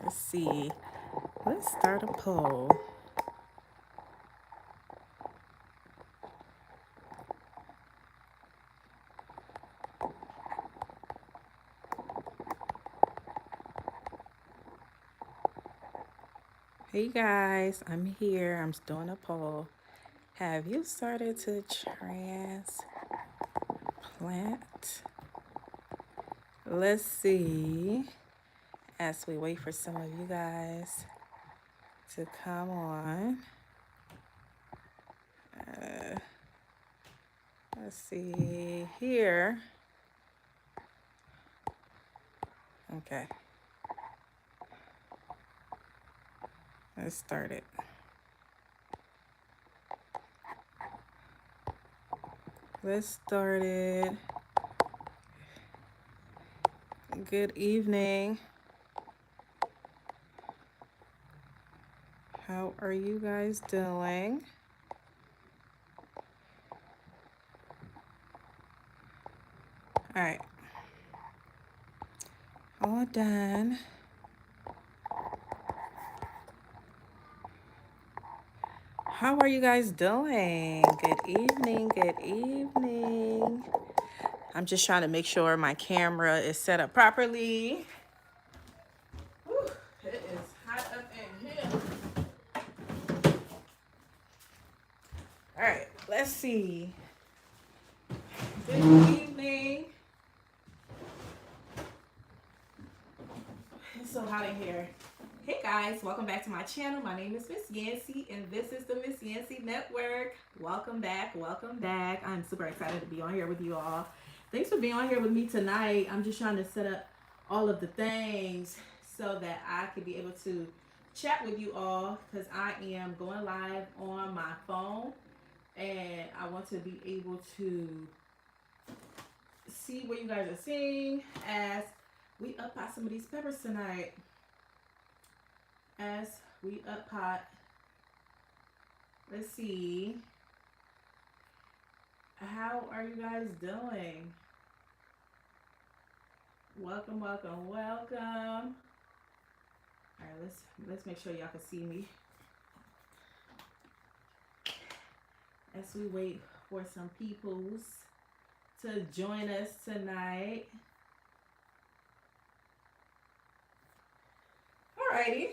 Let's see. Let's start a poll. Hey guys, I'm here. I'm doing a poll. Have you started to transplant? Let's see. As we wait for some of you guys to come on. Let's see here. Okay. Let's start it. Let's start it. Good evening. How are you guys doing? All right. All done. How are you guys doing? Good evening. Good evening. I'm just trying to make sure my camera is set up properly. Whew, it is hot up in here. All right, let's see. Good evening. It's so hot in here. Hey guys, welcome back to my channel. My name is Miss Yancey and this is the Miss Yancey Network. Welcome back, welcome back. I'm super excited to be on here with you all. Thanks for being on here with me tonight. I'm just trying to set up all of the things so that I can be able to chat with you all because I am going live on my phone and I want to be able to see what you guys are seeing as we up pot some of these peppers tonight. As we up pot, let's see. How are you guys doing? Welcome, welcome, welcome. All right, let's make sure y'all can see me as we wait for some peoples to join us tonight. Alrighty.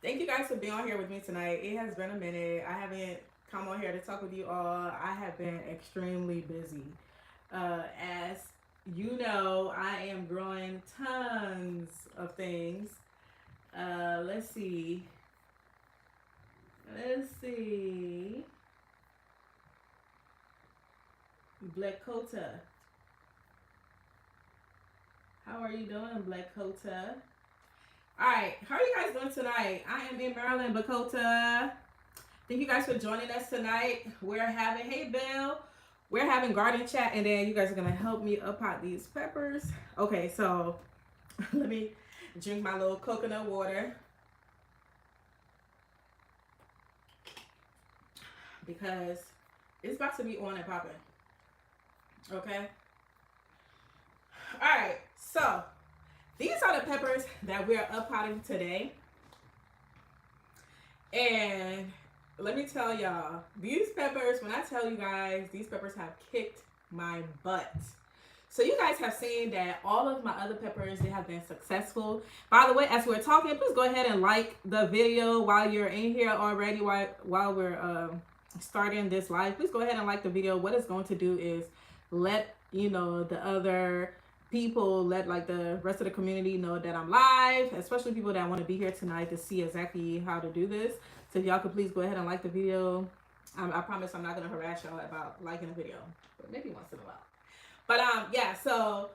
Thank you guys for being on here with me tonight. It has been a minute. I haven't come on here to talk with you all. I have been extremely busy. As you know, I am growing tons of things. Let's see. Black Kota. How are you doing, Black Kota? Alright, how are you guys doing tonight? I am in Maryland, Bakota. Thank you guys for joining us tonight. We're having, hey Bill, we're having garden chat and then you guys are gonna help me up pot these peppers. Okay, so let me drink my little coconut water because it's about to be on and popping. Okay. Alright, so these are the peppers that we're up potting today. And let me tell y'all, these peppers, when I tell you guys, these peppers have kicked my butt. So you guys have seen that all of my other peppers, they have been successful. By the way, as we're talking, please go ahead and like the video while you're in here already, while we're starting this live. Please go ahead and like the video. What it's going to do is let, you know, the other people, let like the rest of the community know that I'm live, especially people that want to be here tonight to see exactly how to do this. So if y'all could please go ahead and like the video. I promise I'm not going to harass y'all about liking a video, but maybe once in a while. But yeah, so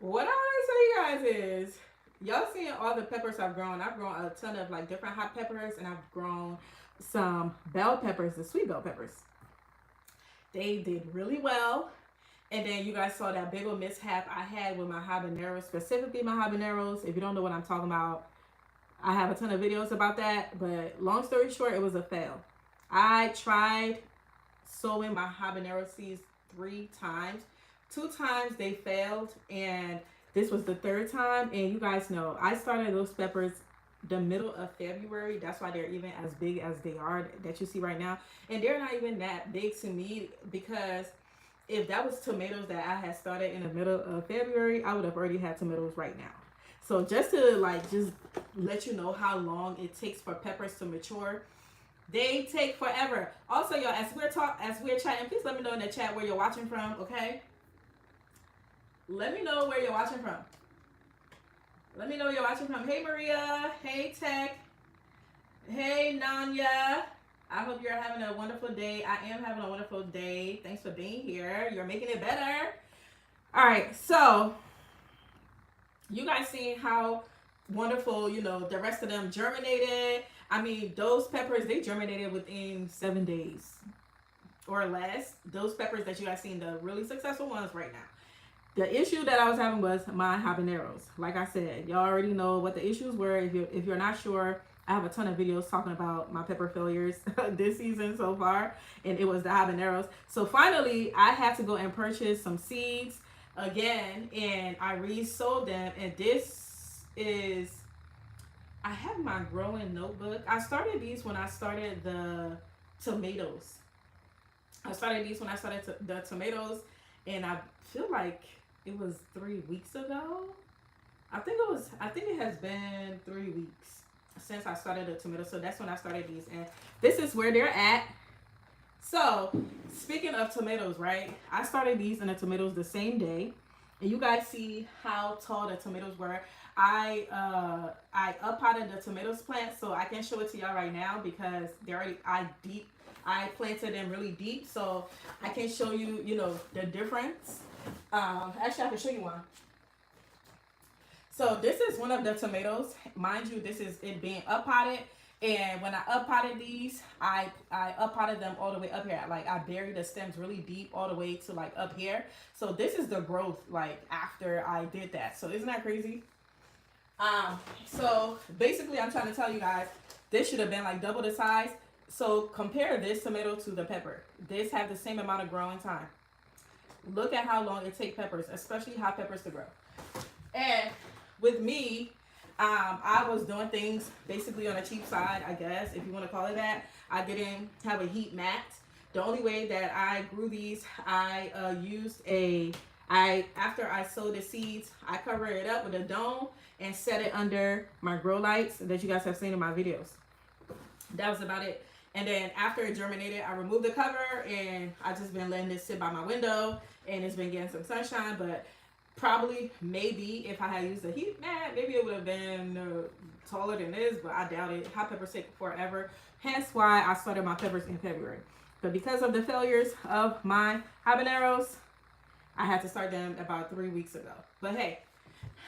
what I want to tell you guys is, y'all seeing all the peppers I've grown. I've grown a ton of like different hot peppers and I've grown some bell peppers, the sweet bell peppers. They did really well. And then you guys saw that big old mishap I had with my habaneros, specifically my habaneros. If you don't know what I'm talking about, I have a ton of videos about that. But long story short, it was a fail. I tried sowing my habanero seeds 3 times. 2 times they failed and This was the third time, and you guys know I started those peppers the middle of February. That's why they're even as big as they are that you see right now. And they're not even that big to me, because if that was tomatoes that I had started in the middle of February, I would have already had tomatoes right now. So just to like just let you know how long it takes for peppers to mature. They take forever. Also, y'all, as we're chatting, please let me know in the chat where you're watching from, okay? Let me know where you're watching from. Let me know where you're watching from. Hey, Maria. Hey, Tech. Hey, Nanya. I hope you're having a wonderful day. I am having a wonderful day. Thanks for being here. You're making it better. All right, so you guys seen how wonderful, you know, the rest of them germinated. I mean, those peppers, they germinated within 7 days or less. Those peppers that you guys seen, the really successful ones right now. The issue that I was having was my habaneros. Like I said, y'all already know what the issues were. If you're not sure, I have a ton of videos talking about my pepper failures this season so far, and it was the habaneros. So finally, I had to go and purchase some seeds again, and I resold them. And this is, I have my growing notebook. I started these when I started the tomatoes. I started these when I started the tomatoes, and I feel like it was 3 weeks ago. I think it has been 3 weeks since I started the tomatoes. So that's when I started these, and this is where they're at. So speaking of tomatoes, right? I started these in the tomatoes the same day, and you guys see how tall the tomatoes were. I up potted the tomatoes plant, so I can show it to y'all right now because they're already I planted them really deep, so I can show you, you know, the difference. Actually, I can show you one. So this is one of the tomatoes. Mind you, this is it being up potted. And when I up potted these, I up potted them all the way up here. Like I buried the stems really deep all the way to like up here. So this is the growth like after I did that. So isn't that crazy? So basically I'm trying to tell you guys, this should have been like double the size. So compare this tomato to the pepper. This have the same amount of growing time. Look at how long it takes peppers, especially hot peppers, to grow. And with me, I was doing things basically on a cheap side, I guess, if you want to call it that. I didn't have a heat mat. The only way that I grew these, I used after I sowed the seeds, I covered it up with a dome and set it under my grow lights that you guys have seen in my videos. That was about it. And then after it germinated, I removed the cover, and I just been letting this sit by my window, and it's been getting some sunshine. But probably, maybe if I had used a heat mat, maybe it would have been taller than this, but I doubt it. Hot peppers take forever. Hence why I started my peppers in February. But because of the failures of my habaneros, I had to start them about 3 weeks ago. But hey,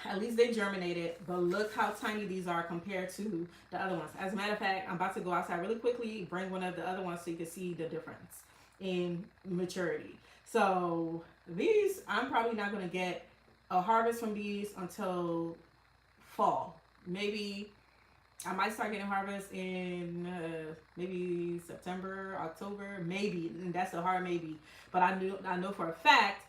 at least they germinated. But look how tiny these are compared to the other ones. As a matter of fact, I'm about to go outside really quickly, bring one of the other ones so you can see the difference in maturity. So these, I'm probably not going to get a harvest from these until fall. Maybe I might start getting harvest in maybe September, October, maybe. And that's a hard maybe. But I know for a fact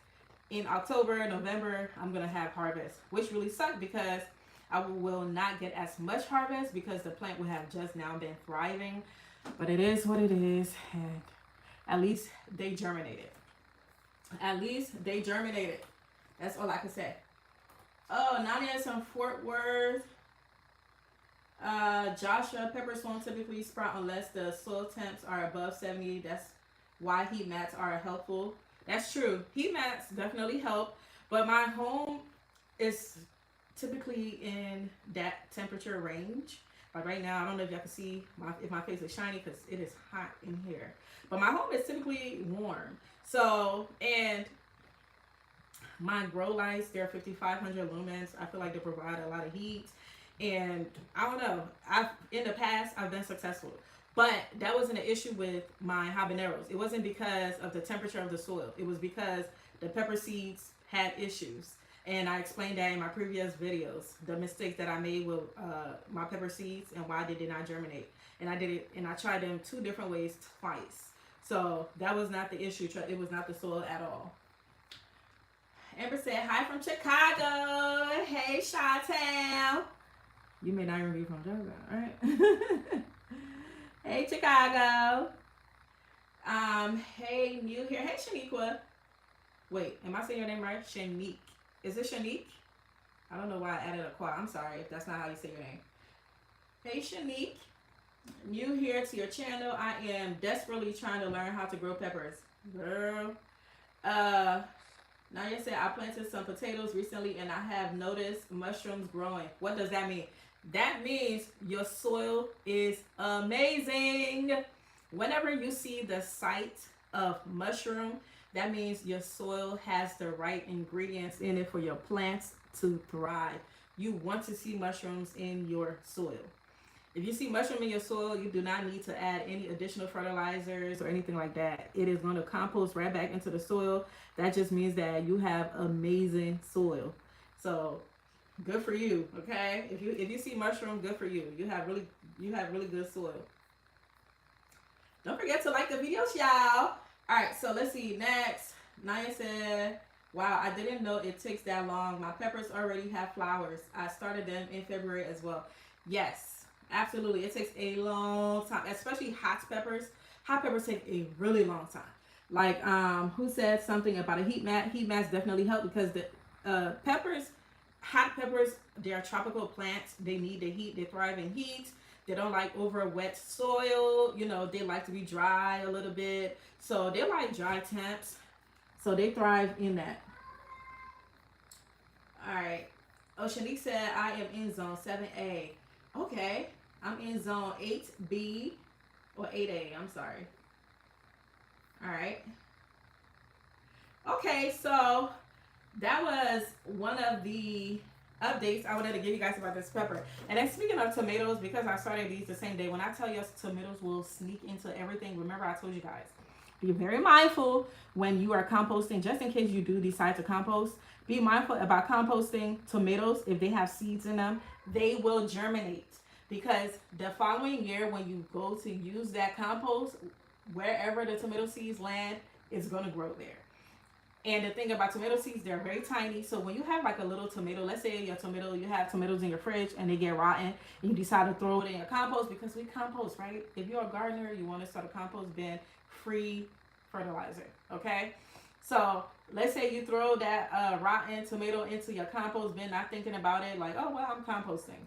in October, November, I'm going to have harvest, which really sucked because I will not get as much harvest because the plant will have just now been thriving. But it is what it is, and at least they germinated. At least they germinated. That's all I can say. Oh, Nania's from Fort Worth. Joshua, peppers won't typically sprout unless the soil temps are above 70. That's why heat mats are helpful. That's true. Heat mats definitely help, but my home is typically in that temperature range. Like right now, I don't know if y'all can see if my face is shiny because it is hot in here. But my home is typically warm. So, and my grow lights, they're 5,500 lumens. I feel like they provide a lot of heat. And I don't know, in the past, I've been successful. But that wasn't an issue with my habaneros. It wasn't because of the temperature of the soil. It was because the pepper seeds had issues. And I explained that in my previous videos, the mistakes that I made with my pepper seeds and why they did not germinate. And I did it, and I tried them 2 different ways twice. So that was not the issue. It was not the soil at all. Amber said, hi from Chicago. Hey, Chi-Town. You may not even be from Georgia, all right? Hey, Chicago. Hey, new here. Hey, Shaniqua. Wait, am I saying your name right? Shanique. Is it Shanique? I don't know why I added a qua. I'm sorry if that's not how you say your name. Hey, Shanique. New here to your channel. I am desperately trying to learn how to grow peppers. Girl. Naya said, I planted some potatoes recently and I have noticed mushrooms growing. What does that mean? That means your soil is amazing. Whenever you see the sight of mushroom, that means your soil has the right ingredients in it for your plants to thrive. You want to see mushrooms in your soil. If you see mushroom in your soil, you do not need to add any additional fertilizers or anything like that. It is going to compost right back into the soil. That just means that you have amazing soil. So good for you, okay? If you see mushroom, good for you. You have really good soil. Don't forget to like the videos, y'all. All right, so let's see. Next, Naya said, wow, I didn't know it takes that long. My peppers already have flowers. I started them in February as well. Yes, absolutely. It takes a long time, especially hot peppers. Hot peppers take a really long time. Like, who said something about a heat mat? Heat mats definitely help because the peppers, hot peppers, they are tropical plants. They need the heat. They thrive in heat. They don't like over wet soil. You know, they like to be dry a little bit. So they like dry temps. So they thrive in that. All right. Oh, Shanique said, I am in zone 7A. Okay. I'm in zone 8B or 8A. I'm sorry. All right. Okay, so that was one of the updates I wanted to give you guys about this pepper. And then speaking of tomatoes, because I started these the same day, when I tell you tomatoes will sneak into everything, remember I told you guys, be very mindful when you are composting, just in case you do decide to compost. Be mindful about composting tomatoes. If they have seeds in them, they will germinate. Because the following year, when you go to use that compost, wherever the tomato seeds land, it's going to grow there. And the thing about tomato seeds, they're very tiny. So when you have like a little tomato, let's say you have tomatoes in your fridge and they get rotten, and you decide to throw it in your compost, because we compost, right? If you're a gardener, you want to start a compost bin, free fertilizer, okay? So let's say you throw that rotten tomato into your compost bin, not thinking about it, like, oh, well, I'm composting.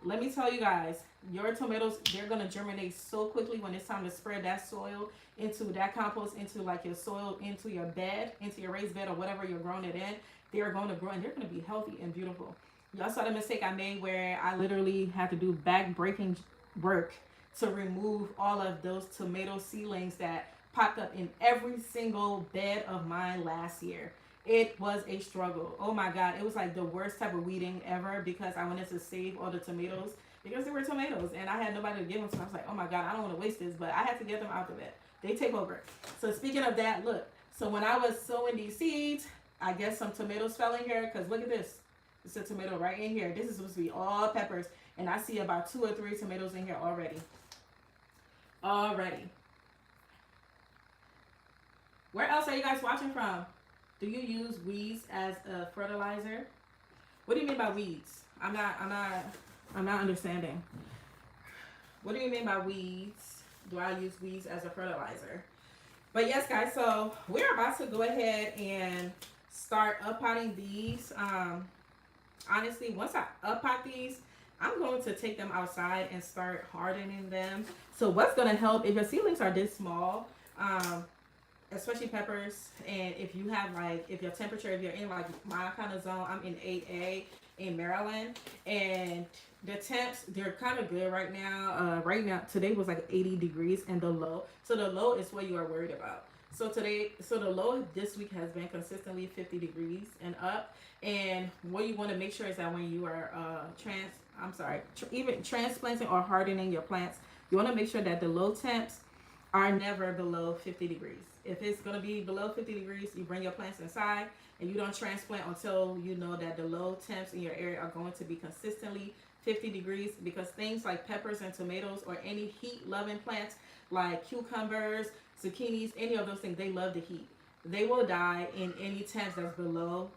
Let me tell you guys, your tomatoes, they're going to germinate so quickly when it's time to spread that soil into that compost, into like your soil, into your bed, into your raised bed or whatever you're growing it in. They're going to grow and they're going to be healthy and beautiful. Y'all saw the mistake I made where I literally had to do back-breaking work to remove all of those tomato seedlings that popped up in every single bed of mine last year. It was a struggle. Oh my God. It was like the worst type of weeding ever because I wanted to save all the tomatoes because they were tomatoes and I had nobody to give them to. I was like, oh my God, I don't want to waste this, but I had to get them out of it. They take over. So speaking of that, look. So when I was sowing these seeds, I guess some tomatoes fell in here because look at this. It's a tomato right in here. This is supposed to be all peppers. And I see about 2 or 3 tomatoes in here already. Where else are you guys watching from? Do you use weeds as a fertilizer? What do you mean by weeds? I'm not understanding. What do you mean by weeds? Do I use weeds as a fertilizer? But yes, guys, so we're about to go ahead and start uppotting these. Honestly, once I uppot these, I'm going to take them outside and start hardening them. So what's going to help, if your seedlings are this small, especially peppers, and if you have like, if your temperature, if you're in like my kind of zone, I'm in 8A in Maryland, and the temps, they're kind of good right now. Right now, today was like 80 degrees and the low. So the low is what you are worried about. So the low this week has been consistently 50 degrees and up. And what you want to make sure is that when you are even transplanting or hardening your plants, you want to make sure that the low temps are never below 50 degrees. If it's going to be below 50 degrees, you bring your plants inside and you don't transplant until you know that the low temps in your area are going to be consistently 50 degrees, because things like peppers and tomatoes or any heat loving plants like cucumbers, zucchinis, any of those things, they love the heat. They will die in any temps that's below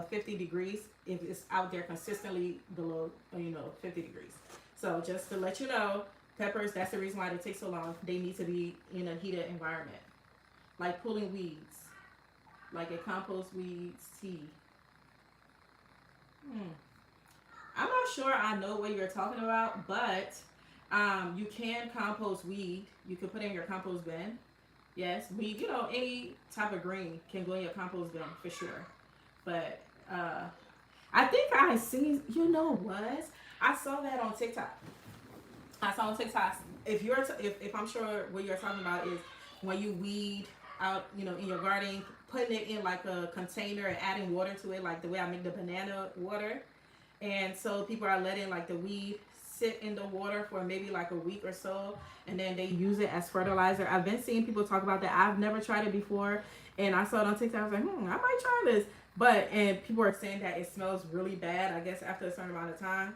50 degrees if it's out there consistently below, 50 degrees. So just to let you know, peppers, that's the reason why they take so long. They need to be in a heated environment. Like pulling weeds. Like a compost weeds tea. I'm not sure I know what you're talking about, but you can compost weed. You can put it in your compost bin. Yes, weed, any type of green can go in your compost bin for sure. But I think I seen, what? I saw that on TikTok. I saw on TikTok. If I'm sure what you're talking about is when you weed out, in your garden, putting it in like a container and adding water to it, like the way I make the banana water. And so people are letting like the weed sit in the water for maybe like a week or so, and then they use it as fertilizer. I've been seeing people talk about that. I've never tried it before, and I saw it on TikTok. I was like, I might try this. And people are saying that it smells really bad, I guess, after a certain amount of time.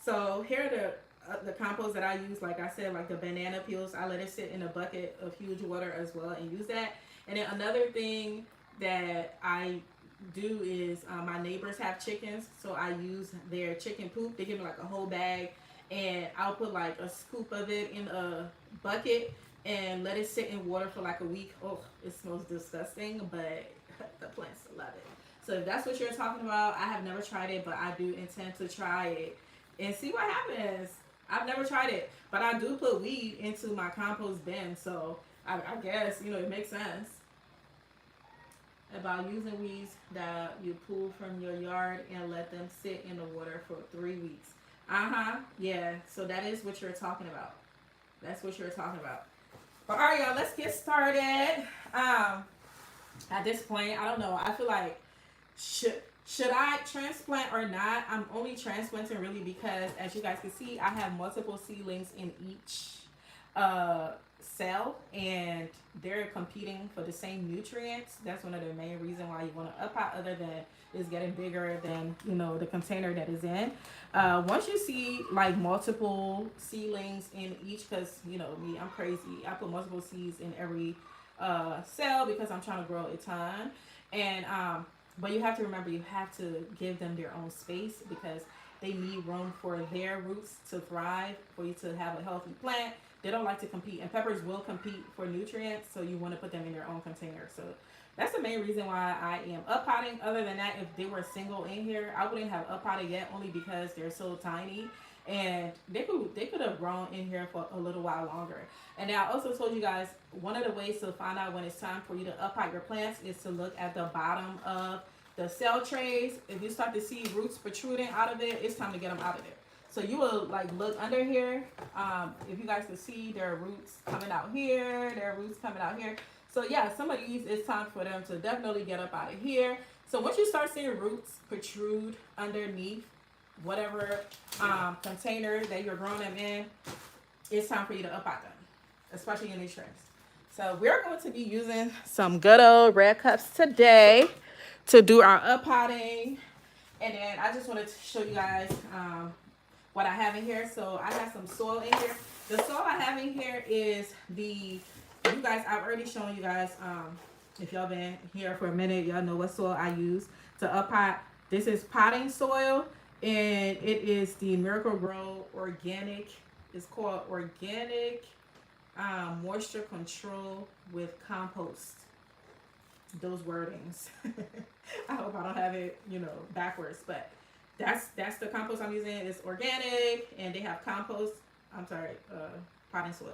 So here are the compost that I use. Like I said, like the banana peels, I let it sit in a bucket of huge water as well and use that. And then another thing that I do is my neighbors have chickens, so I use their chicken poop. They give me like a whole bag, and I'll put like a scoop of it in a bucket and let it sit in water for like a week. Oh, it smells disgusting, but the plants love it. So if that's what you're talking about, I have never tried it, but I do intend to try it and see what happens. I've never tried it, but I do put weed into my compost bin, so I guess it makes sense. About using weeds that you pull from your yard and let them sit in the water for 3 weeks. Yeah, so that is what you're talking about. That's what you're talking about. But all right, y'all, let's get started. At this point, I don't know. I feel like should I transplant or not? I'm only transplanting really because, as you guys can see, I have multiple seedlings in each cell, and they're competing for the same nutrients. That's one of the main reasons why you want to up out, other than it's getting bigger than the container that is in. Once you see like multiple seedlings in each, because me, I'm crazy. I put multiple seeds in every cell because I'm trying to grow a ton. And but you have to remember, you have to give them their own space because they need room for their roots to thrive, for you to have a healthy plant. They don't like to compete, and peppers will compete for nutrients, so you want to put them in their own container. So that's the main reason why I am up potting. Other than that, if they were single in here, I wouldn't have up potted yet, only because they're so tiny, and they could have grown in here for a little while longer. And I also told you guys, one of the ways to find out when it's time for you to up pot your plants is to look at the bottom of the cell trays. If you start to see roots protruding out of it, it's time to get them out of there. So you will like look under here. If you guys can see, there are roots coming out here. There are roots coming out here. So yeah, some of these, it's time for them to definitely get up out of here. So once you start seeing roots protrude underneath whatever container that you're growing them in, it's time for you to up out them, especially in these trays. So we're going to be using some good old red cups today to do our up potting. And then I just wanted to show you guys what I have in here. So I have some soil in here. The soil I have in here is I've already shown you guys, if y'all been here for a minute, y'all know what soil I use to up pot. This is potting soil, and it is the Miracle-Gro Organic. It's called Organic Moisture Control with Compost. Those wordings. I hope I don't have it, backwards, but that's the compost I'm using. It's organic, and they have compost. Potting soil.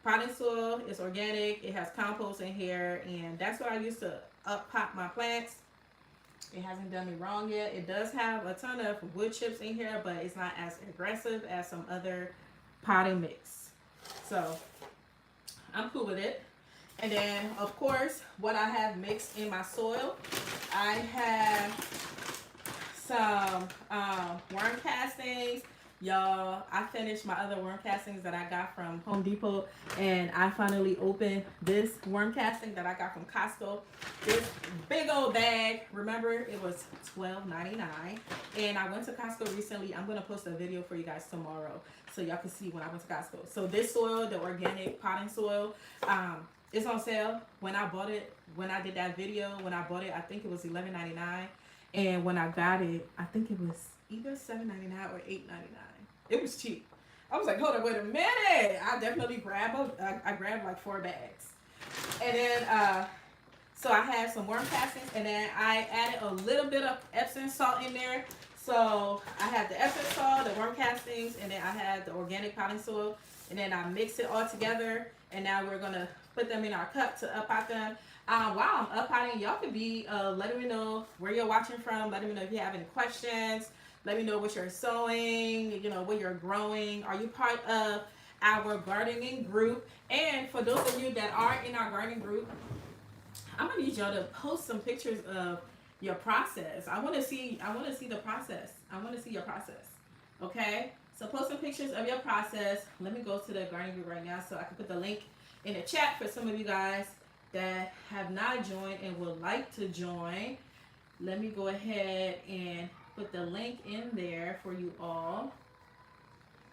Potting soil is organic. It has compost in here, and that's what I use to up pot my plants. It hasn't done me wrong yet. It does have a ton of wood chips in here, but it's not as aggressive as some other potting mix. So I'm cool with it. And then, of course, what I have mixed in my soil, I have some worm castings. Y'all, I finished my other worm castings that I got from Home Depot, and I finally opened this worm casting that I got from Costco. This big old bag, remember, it was $12.99, and I went to Costco recently. I'm going to post a video for you guys tomorrow so y'all can see when I went to Costco. So this soil, the organic potting soil, it's on sale. When I bought it, when I did that video, when I bought it, I think it was $11.99. And when I got it, I think it was either $7.99 or $8.99. It was cheap. I was like, hold on, wait a minute. I definitely I grabbed like 4 bags. And then so I had some worm castings, and then I added a little bit of Epsom salt in there. So I had the Epsom salt, the worm castings, and then I had the organic potting soil, and then I mixed it all together. And now we're gonna put them in our cup to up pot them. While I'm up potting, y'all could be letting me know where you're watching from. Letting me know if you have any questions. Let me know what you're sowing. You know what you're growing. Are you part of our gardening group? And for those of you that are in our gardening group, I'm gonna need y'all to post some pictures of your process. I want to see. I want to see the process. I want to see your process. Okay. So post some pictures of your process. Let me go to the gardening group right now so I can put the link in the chat for some of you guys that have not joined and would like to join. Let me go ahead and put the link in there for you all.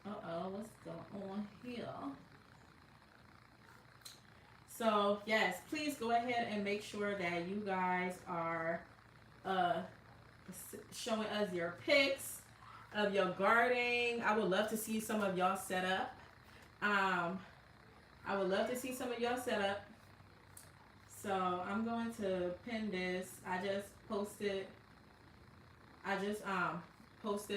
What's going on here? So yes, please go ahead and make sure that you guys are showing us your pics of your gardening. I would love to see some of y'all set up. I would love to see some of y'all set up. So I'm going to pin this. I just posted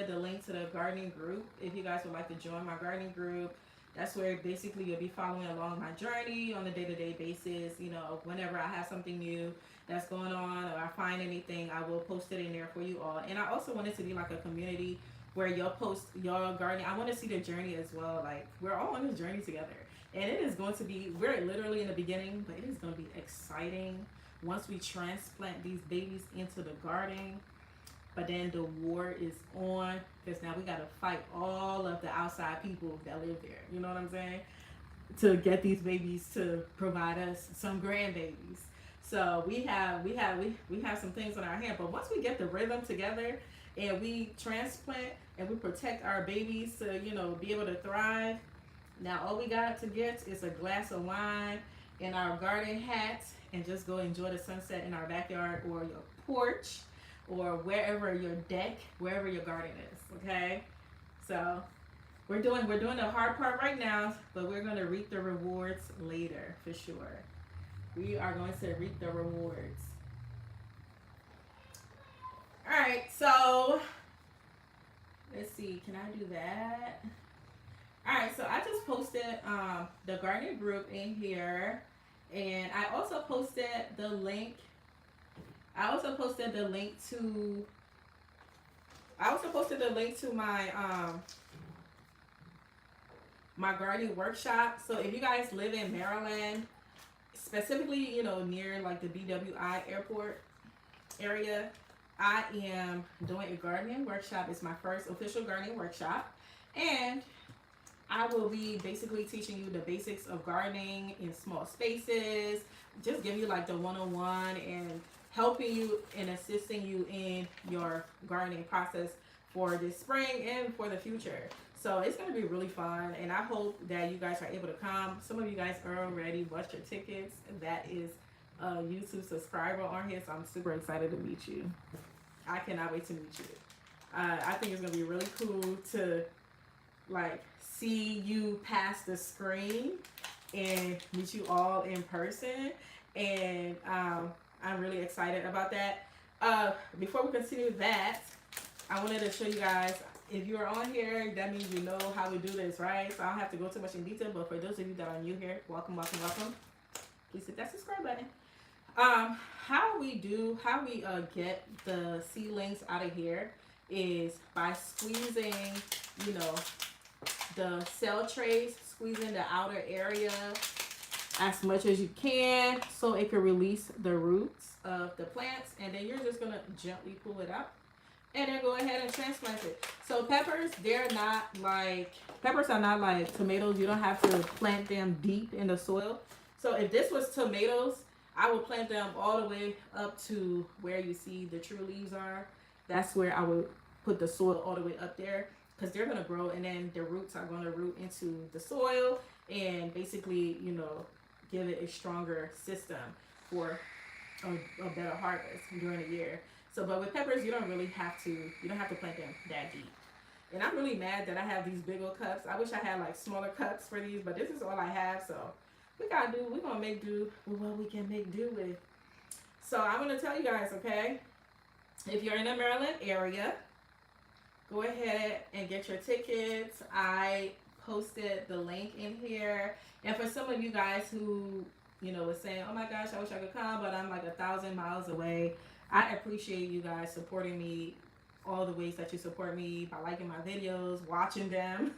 the link to the gardening group. If you guys would like to join my gardening group, that's where basically you'll be following along my journey on a day-to-day basis. You know, whenever I have something new that's going on or I find anything, I will post it in there for you all. And I also want it to be like a community where you'll post your gardening. I want to see the journey as well. Like, we're all on this journey together. And it is going to be, we're literally in the beginning, but it is going to be exciting once we transplant these babies into the garden. But then the war is on because now we got to fight all of the outside people that live there. You know what I'm saying? To get these babies to provide us some grandbabies. So we have some things on our hand. But once we get the rhythm together and we transplant and we protect our babies to, you know, be able to thrive, now all we got to get is a glass of wine and our garden hat and just go enjoy the sunset in our backyard or your porch or wherever your deck, wherever your garden is, okay? So we're doing the hard part right now, but we're gonna reap the rewards later for sure. We are going to reap the rewards. All right, so let's see, can I do that? All right, so I just posted the gardening group in here, and I also posted the link. I also posted the link to my my gardening workshop. So if you guys live in Maryland, specifically, you know, near like the BWI airport area, I am doing a gardening workshop. It's my first official gardening workshop, and I will be basically teaching you the basics of gardening in small spaces, just give you like the one-on-one and helping you and assisting you in your gardening process for this spring and for the future. So it's going to be really fun, and I hope that you guys are able to come. Some of you guys are already bought your tickets. That is a YouTube subscriber on here, so I'm super excited to meet you. I cannot wait to meet you. I think it's going to be really cool to like see you past the screen and meet you all in person, and I'm really excited about that. Before we continue that, I wanted to show you guys, if you're on here, that means you know how we do this, right? So I don't have to go too much in detail, but for those of you that are new here, welcome. Please hit that subscribe button. How we get the seedlings out of here is by squeezing, you know, the cell trays, squeezing the outer area as much as you can so it can release the roots of the plants, and then you're just gonna gently pull it out and then go ahead and transplant it. So peppers are not like tomatoes. You don't have to plant them deep in the soil. So if this was tomatoes, I would plant them all the way up to where you see the true leaves are. That's where I would put the soil all the way up there, because they're going to grow, and then the roots are going to root into the soil and basically, you know, give it a stronger system for a better harvest during the year. So, but with peppers, you don't really have to. You don't have to plant them that deep. And I'm really mad that I have these big old cups. I wish I had like smaller cups for these, but this is all I have. So we're gonna make do with what we can make do with. So I'm gonna tell you guys, okay? If you're in the Maryland area, go ahead and get your tickets. I posted the link in here. And for some of you guys who, was saying, oh my gosh, I wish I could come, but I'm like 1,000 miles away. I appreciate you guys supporting me all the ways that you support me by liking my videos, watching them,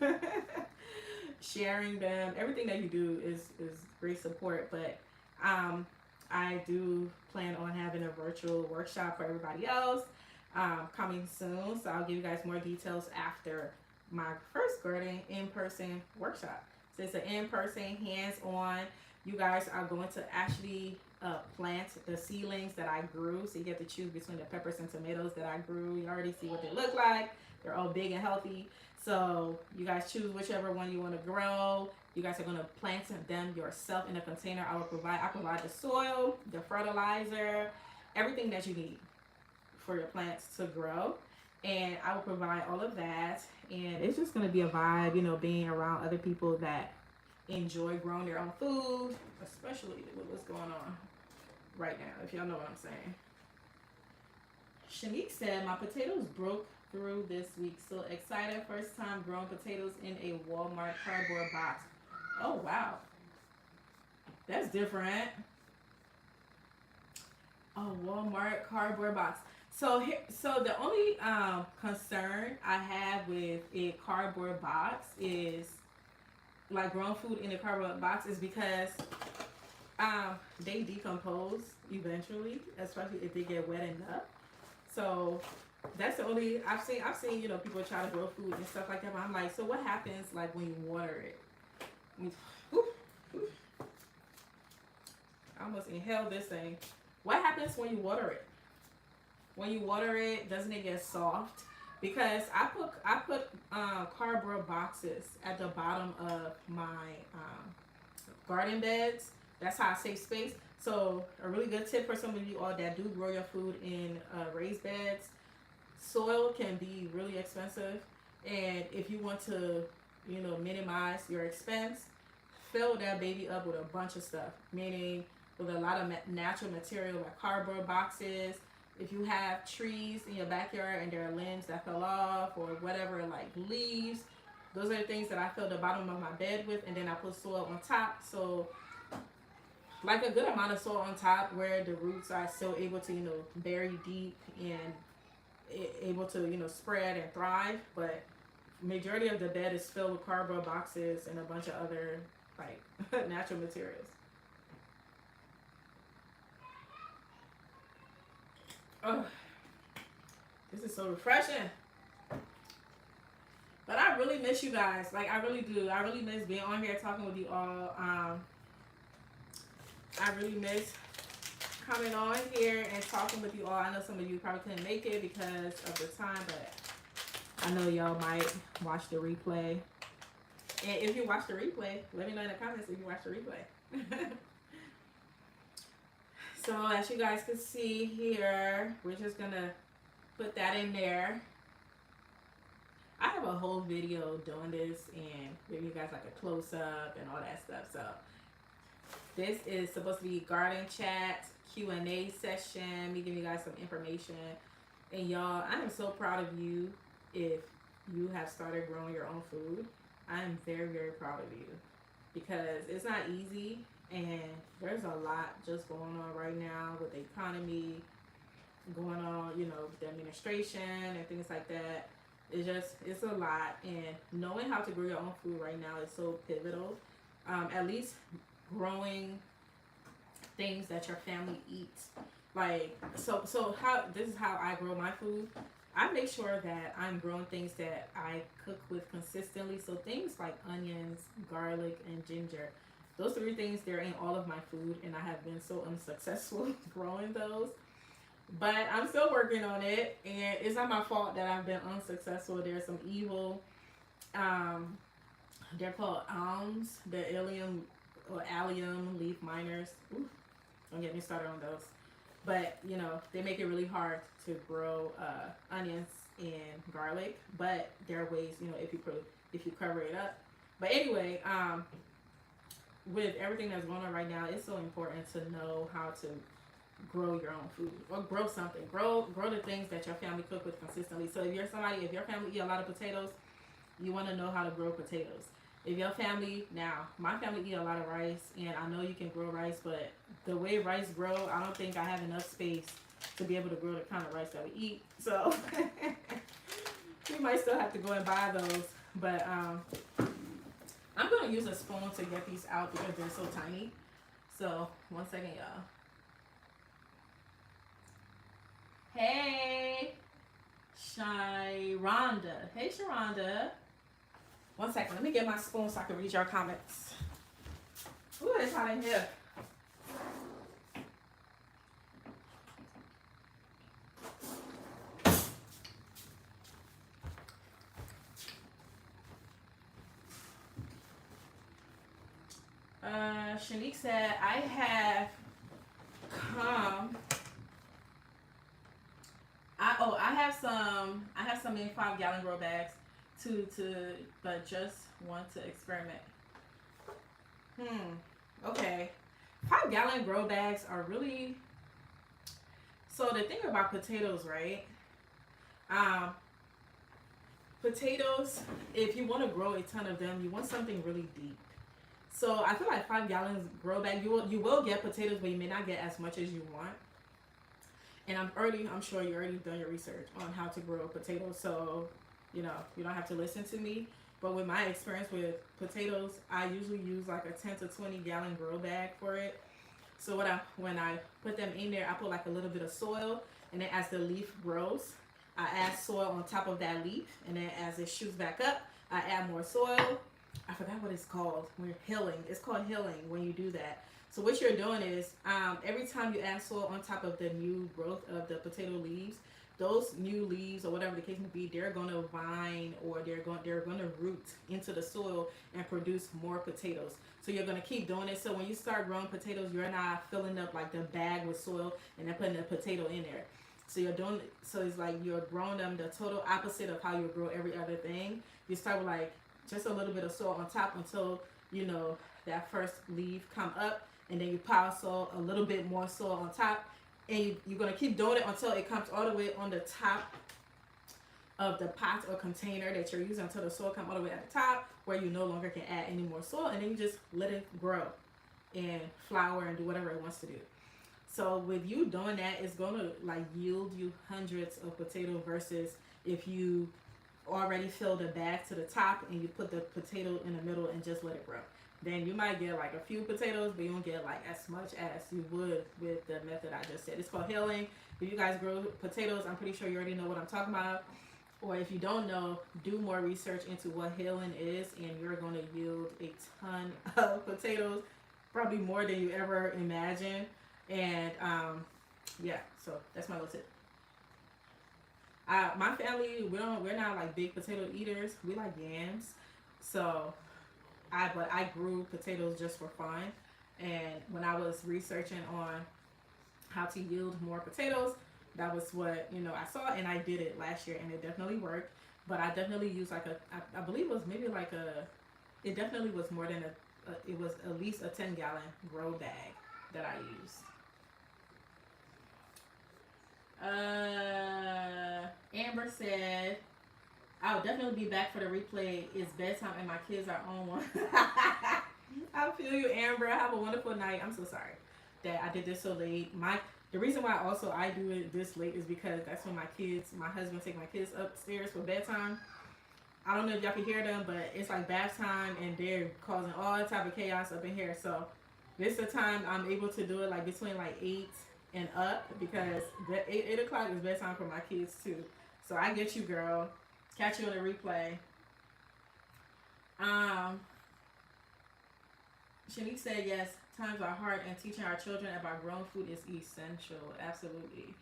sharing them. Everything that you do is great support. But I do plan on having a virtual workshop for everybody else coming soon. So I'll give you guys more details after my first garden in-person workshop. So it's an in-person, hands-on. You guys are going to actually plant the seedlings that I grew. So you get to choose between the peppers and tomatoes that I grew. You already see what they look like. They're all big and healthy. So you guys choose whichever one you want to grow. You guys are going to plant them yourself in a container. I provide the soil, the fertilizer, everything that you need for your plants to grow. And I will provide all of that. And it's just going to be a vibe, being around other people that enjoy growing their own food, especially with what's going on right now, if y'all know what I'm saying. Shanique said, my potatoes broke through this week. So excited. First time growing potatoes in a Walmart cardboard box. Oh, wow. That's different. A Walmart cardboard box. So the only concern I have with a cardboard box is like growing food in a cardboard box is because they decompose eventually, especially if they get wet enough. So that's the only I've seen people try to grow food and stuff like that, but I'm like, so what happens like when you water it? I almost inhaled this thing. What happens when you water it? When you water it, doesn't it get soft? Because I put cardboard boxes at the bottom of my garden beds. That's how I save space. So a really good tip for some of you all that do grow your food in raised beds, soil can be really expensive. And if you want to, minimize your expense, fill that baby up with a bunch of stuff, meaning with a lot of natural material like cardboard boxes. If you have trees in your backyard and there are limbs that fell off or whatever, like leaves, those are the things that I fill the bottom of my bed with, and then I put soil on top. So like a good amount of soil on top where the roots are still able to, bury deep and able to, spread and thrive. But majority of the bed is filled with cardboard boxes and a bunch of other like natural materials. Oh, this is so refreshing. But I really miss you guys. Like, I really do. I really miss being on here talking with you all. I really miss coming on here and talking with you all. I know some of you probably couldn't make it because of the time, but I know y'all might watch the replay. And if you watch the replay, let me know in the comments if you watch the replay. So as you guys can see here, we're just gonna put that in there. I have a whole video doing this and give you guys like a close-up and all that stuff. So this is supposed to be garden chat, Q&A session, me giving you guys some information. And y'all, I am so proud of you if you have started growing your own food. I am very, very proud of you because it's not easy. And there's a lot just going on right now with the economy, going on, the administration and things like that. It's a lot. And knowing how to grow your own food right now is so pivotal. At least growing things that your family eats. Like, this is how I grow my food. I make sure that I'm growing things that I cook with consistently. So things like onions, garlic, and ginger. Those 3 things, they're in all of my food, and I have been so unsuccessful growing those. But I'm still working on it, and it's not my fault that I've been unsuccessful. There's some evil, they're called allium, the allium leaf miners. Ooh, don't get me started on those. but you know they make it really hard to grow onions and garlic. But there are ways, you know, if you cover it up. But anyway, with everything that's going on right now, it's so important to know how to grow your own food or grow something. Grow the things that your family cook with consistently. So if your family eat a lot of potatoes, you want to know how to grow potatoes. If your family, now my family eat a lot of rice, and I know you can grow rice, but the way rice grow, I don't think I have enough space to be able to grow the kind of rice that we eat. So we might still have to go and buy those. But I'm gonna use a spoon to get these out because they're so tiny. So 1 second, y'all. Hey, Sharonda. Hey, Sharonda. 1 second. Let me get my spoon so I can read your comments. Ooh, it's hot in here. Shanique said, I have come. I have some in 5-gallon grow bags but just want to experiment. Okay. 5-gallon grow bags are really, so the thing about potatoes, right? Potatoes, if you want to grow a ton of them, you want something really deep. So I feel like 5 gallons grow bag, you will get potatoes, but you may not get as much as you want. And I'm sure you already done your research on how to grow potatoes, so you know you don't have to listen to me. But with my experience with potatoes, I usually use like a 10 to 20 gallon grow bag for it. So when I put them in there, I put like a little bit of soil, and then as the leaf grows, I add soil on top of that leaf, and then as it shoots back up, I add more soil. I forgot what it's called. When you're hilling, it's called hilling when you do that. So what you're doing is every time you add soil on top of the new growth of the potato leaves, those new leaves or whatever the case may be, they're going to vine or they're going to root into the soil and produce more potatoes. So you're going to keep doing it. So when you start growing potatoes, you're not filling up like the bag with soil and then putting the potato in there. So it's like you're growing them the total opposite of how you grow every other thing. You start with like just a little bit of soil on top until you know that first leaf come up, and then you pile soil, a little bit more soil on top, and you're going to keep doing it until it comes all the way on the top of the pot or container that you're using, until the soil comes all the way at the top where you no longer can add any more soil, and then you just let it grow and flower and do whatever it wants to do. So with you doing that, it's going to like yield you hundreds of potatoes versus if you already fill the bag to the top and you put the potato in the middle and just let it grow. Then you might get like a few potatoes, but you won't get like as much as you would with the method I just said. It's called hilling. If you guys grow potatoes, I'm pretty sure you already know what I'm talking about. Or if you don't know, do more research into what hilling is, and you're going to yield a ton of potatoes, probably more than you ever imagined. And yeah, so that's my little tip. My family, we're not like big potato eaters. We like yams. So I grew potatoes just for fun. And when I was researching on how to yield more potatoes, that was what, you know, I saw, and I did it last year, and it definitely worked. But I definitely used like I believe it was maybe like it definitely was more than it was at least a 10-gallon grow bag that I used. Amber said, I'll definitely be back for the replay. It's bedtime and my kids are on one. I feel you, Amber. Have a wonderful night. I'm so sorry that I did this so late. The reason why also I do it this late is because that's when my husband take my kids upstairs for bedtime. I don't know if y'all can hear them, but it's like bath time and they're causing all type of chaos up in here. So this is the time I'm able to do it, like between like 8 and up, because 8 o'clock is bedtime for my kids too. So I get you, girl. Catch you on the replay. Shanique said yes, times are hard and teaching our children about grown food is essential. Absolutely.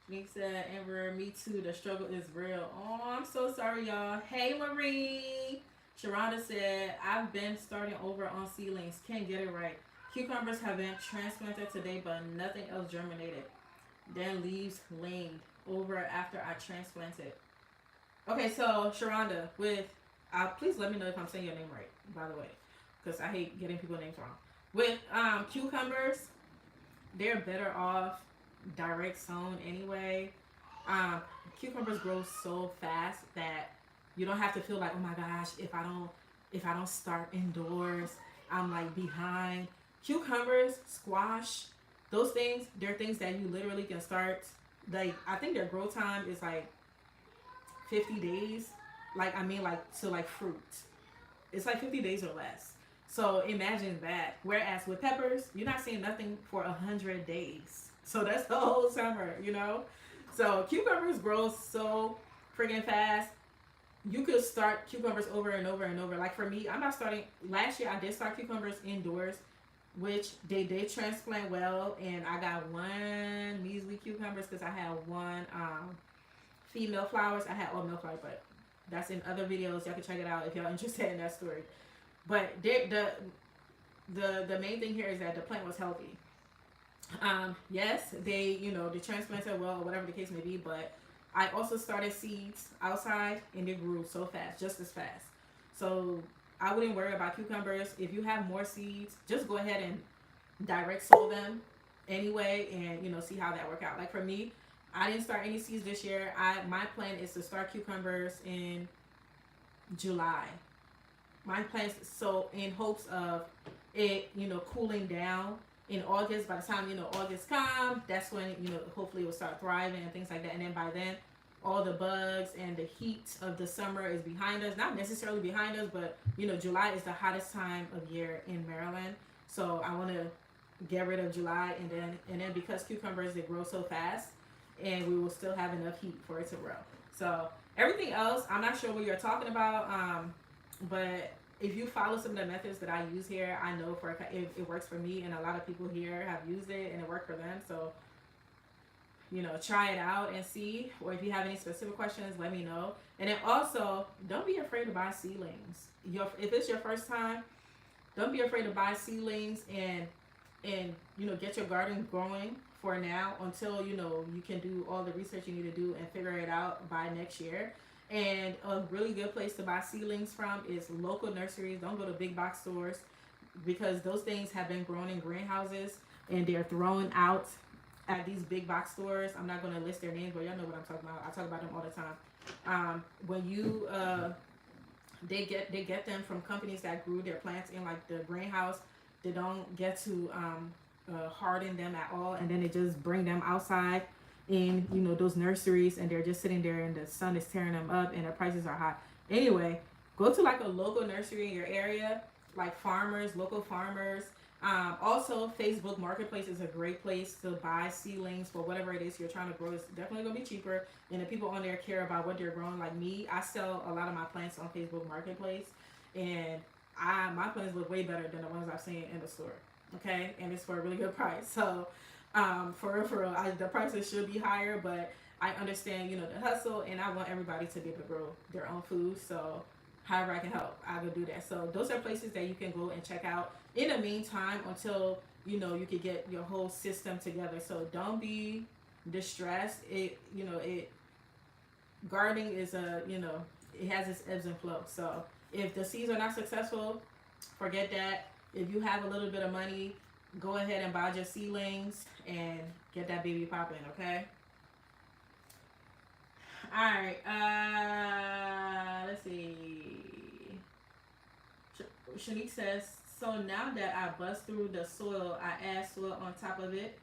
Shanique said, Amber, me too. The struggle is real. Oh, I'm so sorry, y'all. Hey, Marie. Sharonda said, I've been starting over on seedlings. Can't get it right. Cucumbers have been transplanted today, but nothing else germinated. Then leaves leaned over after I transplanted. Okay, so Sharonda, with please let me know if I'm saying your name right, by the way, because I hate getting people's names wrong. With cucumbers, they're better off direct sown anyway. Um, Cucumbers grow so fast that you don't have to feel like, oh my gosh, if I don't start indoors, I'm like behind. Cucumbers, squash, those things, they're things that you literally can start. Like I think their growth time is like 50 days. Like I mean like to like fruit. It's like 50 days or less. So imagine that. Whereas with peppers, you're not seeing nothing for 100 days. So that's the whole summer, you know? So cucumbers grow so friggin' fast. You could start cucumbers over and over and over. Like for me, I'm not starting. Last year, I did start cucumbers indoors, which they did transplant well, and I got one measly cucumbers because I had one female flowers. I had all male flowers, but that's in other videos. Y'all can check it out if y'all interested in that story. But the main thing here is that the plant was healthy. Yes, they transplanted well or whatever the case may be, but I also started seeds outside and they grew so fast, just as fast. So I wouldn't worry about cucumbers. If you have more seeds, just go ahead and direct sow them anyway, and see how that work out. Like for me, I didn't start any seeds this year. My plan is to start cucumbers in July. My plan is so in hopes of it, cooling down in August. By the time August comes, that's when hopefully it will start thriving and things like that. And then by then, all the bugs and the heat of the summer is behind us. Not necessarily behind us, but July is the hottest time of year in Maryland. So I want to get rid of July, and then because cucumbers, they grow so fast, and we will still have enough heat for it to grow. So everything else, I'm not sure what you're talking about. But if you follow some of the methods that I use here, I know it works for me, and a lot of people here have used it and it worked for them. So, try it out and see. Or if you have any specific questions, let me know. And then also, don't be afraid to buy seedlings. If it's your first time, don't be afraid to buy seedlings and get your garden growing for now until you can do all the research you need to do and figure it out by next year. And a really good place to buy seedlings from is local nurseries. Don't go to big box stores, because those things have been grown in greenhouses and they're thrown out at these big box stores. I'm not going to list their names, but y'all know what I'm talking about. I talk about them all the time. When you they get them from companies that grew their plants in like the greenhouse. They don't get to harden them at all, and then they just bring them outside in those nurseries, and they're just sitting there and the sun is tearing them up and the prices are high. Anyway, go to like a local nursery in your area, like local farmers. Also, Facebook Marketplace is a great place to buy seedlings for whatever it is you're trying to grow. It's definitely gonna be cheaper, and the people on there care about what they're growing. Like me, I sell a lot of my plants on Facebook Marketplace, and my plants look way better than the ones I've seen in the store. Okay, and it's for a really good price. So for real, the prices should be higher, but I understand the hustle, and I want everybody to be able to grow their own food. So however I can help, I will do that. So those are places that you can go and check out in the meantime until you can get your whole system together. So don't be distressed. Gardening is it has its ebbs and flows. So if the seeds are not successful, forget that. If you have a little bit of money, go ahead and buy your seedlings and get that baby popping, okay? All right. Let's see. Shanique says, so now that I bust through the soil, I add soil on top of it.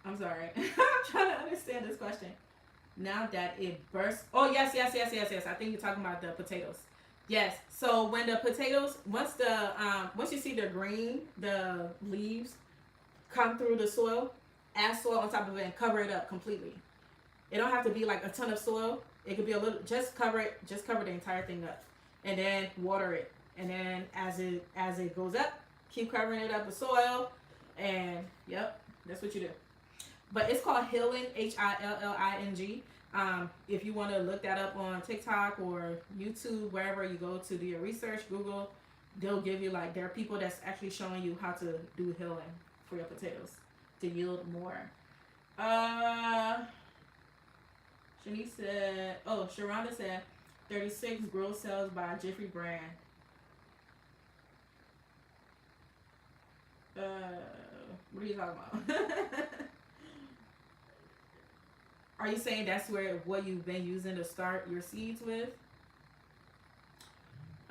I'm sorry. I'm trying to understand this question. Now that it bursts. Oh, yes. I think you're talking about the potatoes. Yes. So when the potatoes, once you see the green, the leaves come through the soil, add soil on top of it and cover it up completely. It don't have to be like a ton of soil. It could be a little. Just cover it. Just cover the entire thing up, and then water it. And then as it goes up, keep covering it up with soil, and yep, that's what you do. But it's called Hilling, Hilling. If you want to look that up on TikTok or YouTube, wherever you go to do your research, Google, they'll give you like, there are people that's actually showing you how to do healing for your potatoes to yield more. Shanice said, oh, Sharonda said 36 grow cells by Jeffrey Brand. What are you talking about? Are you saying that's where what you've been using to start your seeds with?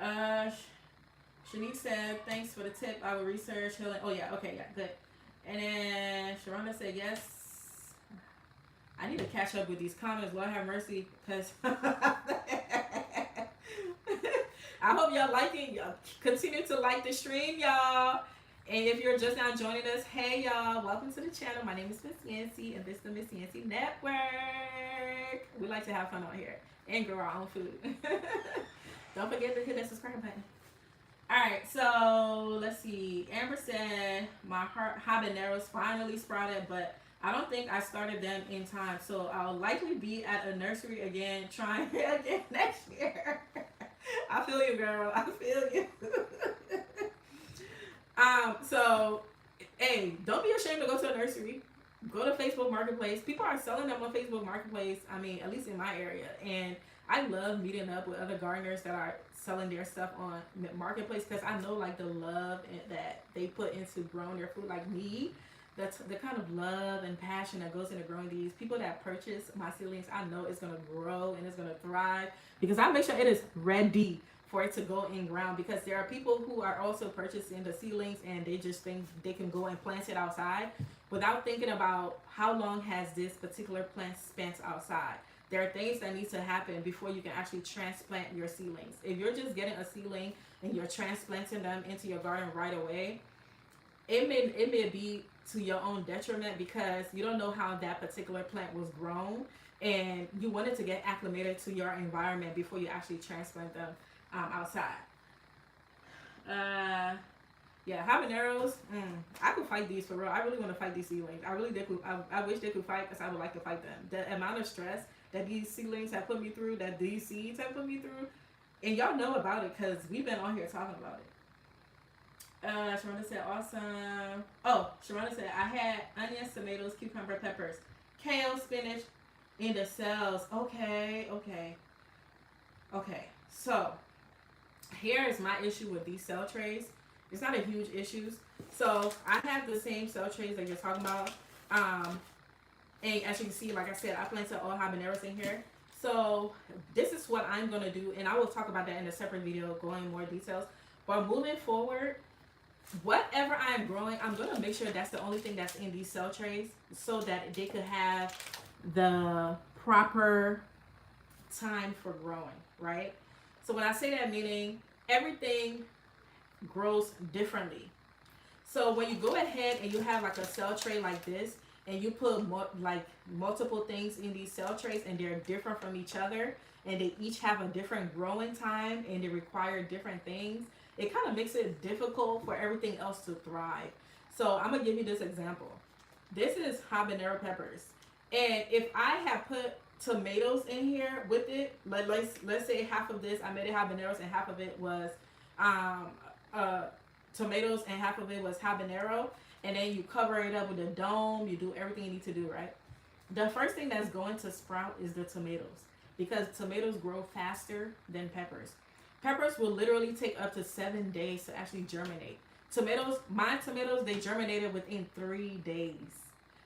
Shanice said, thanks for the tip. I will research healing. Oh yeah, okay, yeah, good. And then Sharonda said, yes. I need to catch up with these comments. Lord have mercy, because I hope y'all liking. Y'all continue to like the stream, y'all. And if you're just now joining us, hey y'all, welcome to the channel. My name is Miss Yancy, and this is the Miss Yancy Network. We like to have fun on here and grow our own food. Don't forget to hit that subscribe button. Alright, so let's see. Amber said, my habaneros finally sprouted, but I don't think I started them in time. So I'll likely be at a nursery again, trying again next year. I feel you, girl. I feel you. So, hey, don't be ashamed to go to a nursery. Go to Facebook Marketplace. People are selling them on Facebook Marketplace. I mean, at least in my area. And I love meeting up with other gardeners that are selling their stuff on Marketplace, because I know like the love that they put into growing their food. Like me, that's the kind of love and passion that goes into growing these. People that purchase my seedlings, I know it's going to grow and it's going to thrive, because I make sure it is ready for it to go in ground. Because there are people who are also purchasing the seedlings and they just think they can go and plant it outside without thinking about how long has this particular plant spent outside. There are things that need to happen before you can actually transplant your seedlings. If you're just getting a seedling and you're transplanting them into your garden right away, it may be to your own detriment, because you don't know how that particular plant was grown, and you want it to get acclimated to your environment before you actually transplant them outside. Yeah, habaneros. I could fight these for real. I really want to fight these seedlings. I really did. I wish they could fight, because I would like to fight them. The amount of stress that these seedlings have put me through, that these seeds have put me through, and y'all know about it because we've been on here talking about it. Sharonda said, awesome. Oh, Sharonda said, I had onions, tomatoes, cucumber, peppers, kale, spinach in the cells. Okay. So here's my issue with these cell trays. It's not a huge issue. So I have the same cell trays that you're talking about. And as you can see, like I said, I planted all habaneros in here. So this is what I'm going to do. And I will talk about that in a separate video, going in more details. But moving forward, whatever I'm growing, I'm going to make sure that's the only thing that's in these cell trays, so that they could have the proper time for growing, right? So when I say that, meaning everything grows differently. So when you go ahead and you have like a cell tray like this, and you put multiple things in these cell trays, and they're different from each other, and they each have a different growing time, and they require different things, it kind of makes it difficult for everything else to thrive. So I'm gonna give you this example. This is habanero peppers, and if I have put tomatoes in here with it, let's say half of this I made it habaneros and half of it was tomatoes and half of it was habanero, and then you cover it up with a dome, you do everything you need to do, right? The first thing that's going to sprout is the tomatoes, because tomatoes grow faster than peppers. Peppers will literally take up to 7 days to actually germinate. My tomatoes, they germinated within 3 days.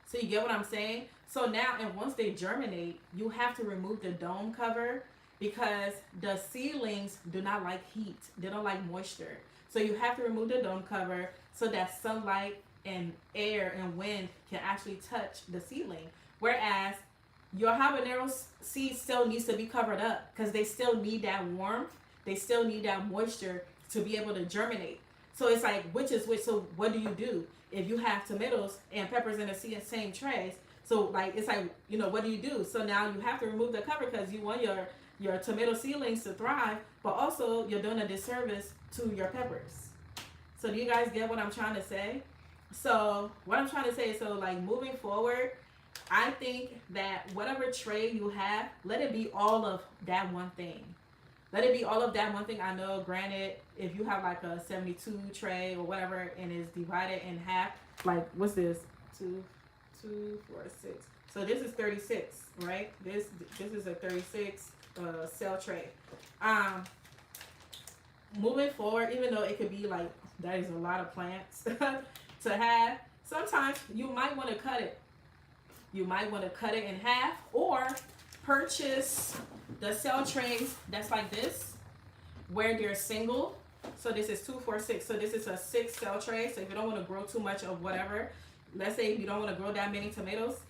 So you get what I'm saying? So now, and once they germinate, you have to remove the dome cover, because the seedlings do not like heat. They don't like moisture. So you have to remove the dome cover so that sunlight and air and wind can actually touch the seedling. Whereas your habanero seed still needs to be covered up, because they still need that warmth. They still need that moisture to be able to germinate. So it's like, which is which? So what do? If you have tomatoes and peppers in the same trays, so like, it's like, what do? So now you have to remove the cover, because you want your tomato seedlings to thrive, but also you're doing a disservice to your peppers. So do you guys get what I'm trying to say? So what I'm trying to say is, so like moving forward, I think that whatever tray you have, let it be all of that one thing. Let it be all of that. One thing I know, granted, if you have like a 72 tray or whatever and it's divided in half, like what's this? Two, two, 4, 6. So this is 36, right? This is a 36 cell tray. Um, Moving forward, even though it could be like that is a lot of plants to have, sometimes you might want to cut it. You might want to cut it in half or purchase the cell trays that's like this, where they're single. So this is 2, 4, 6. So this is a 6 cell tray. So if you don't want to grow too much of whatever, let's say you don't want to grow that many tomatoes,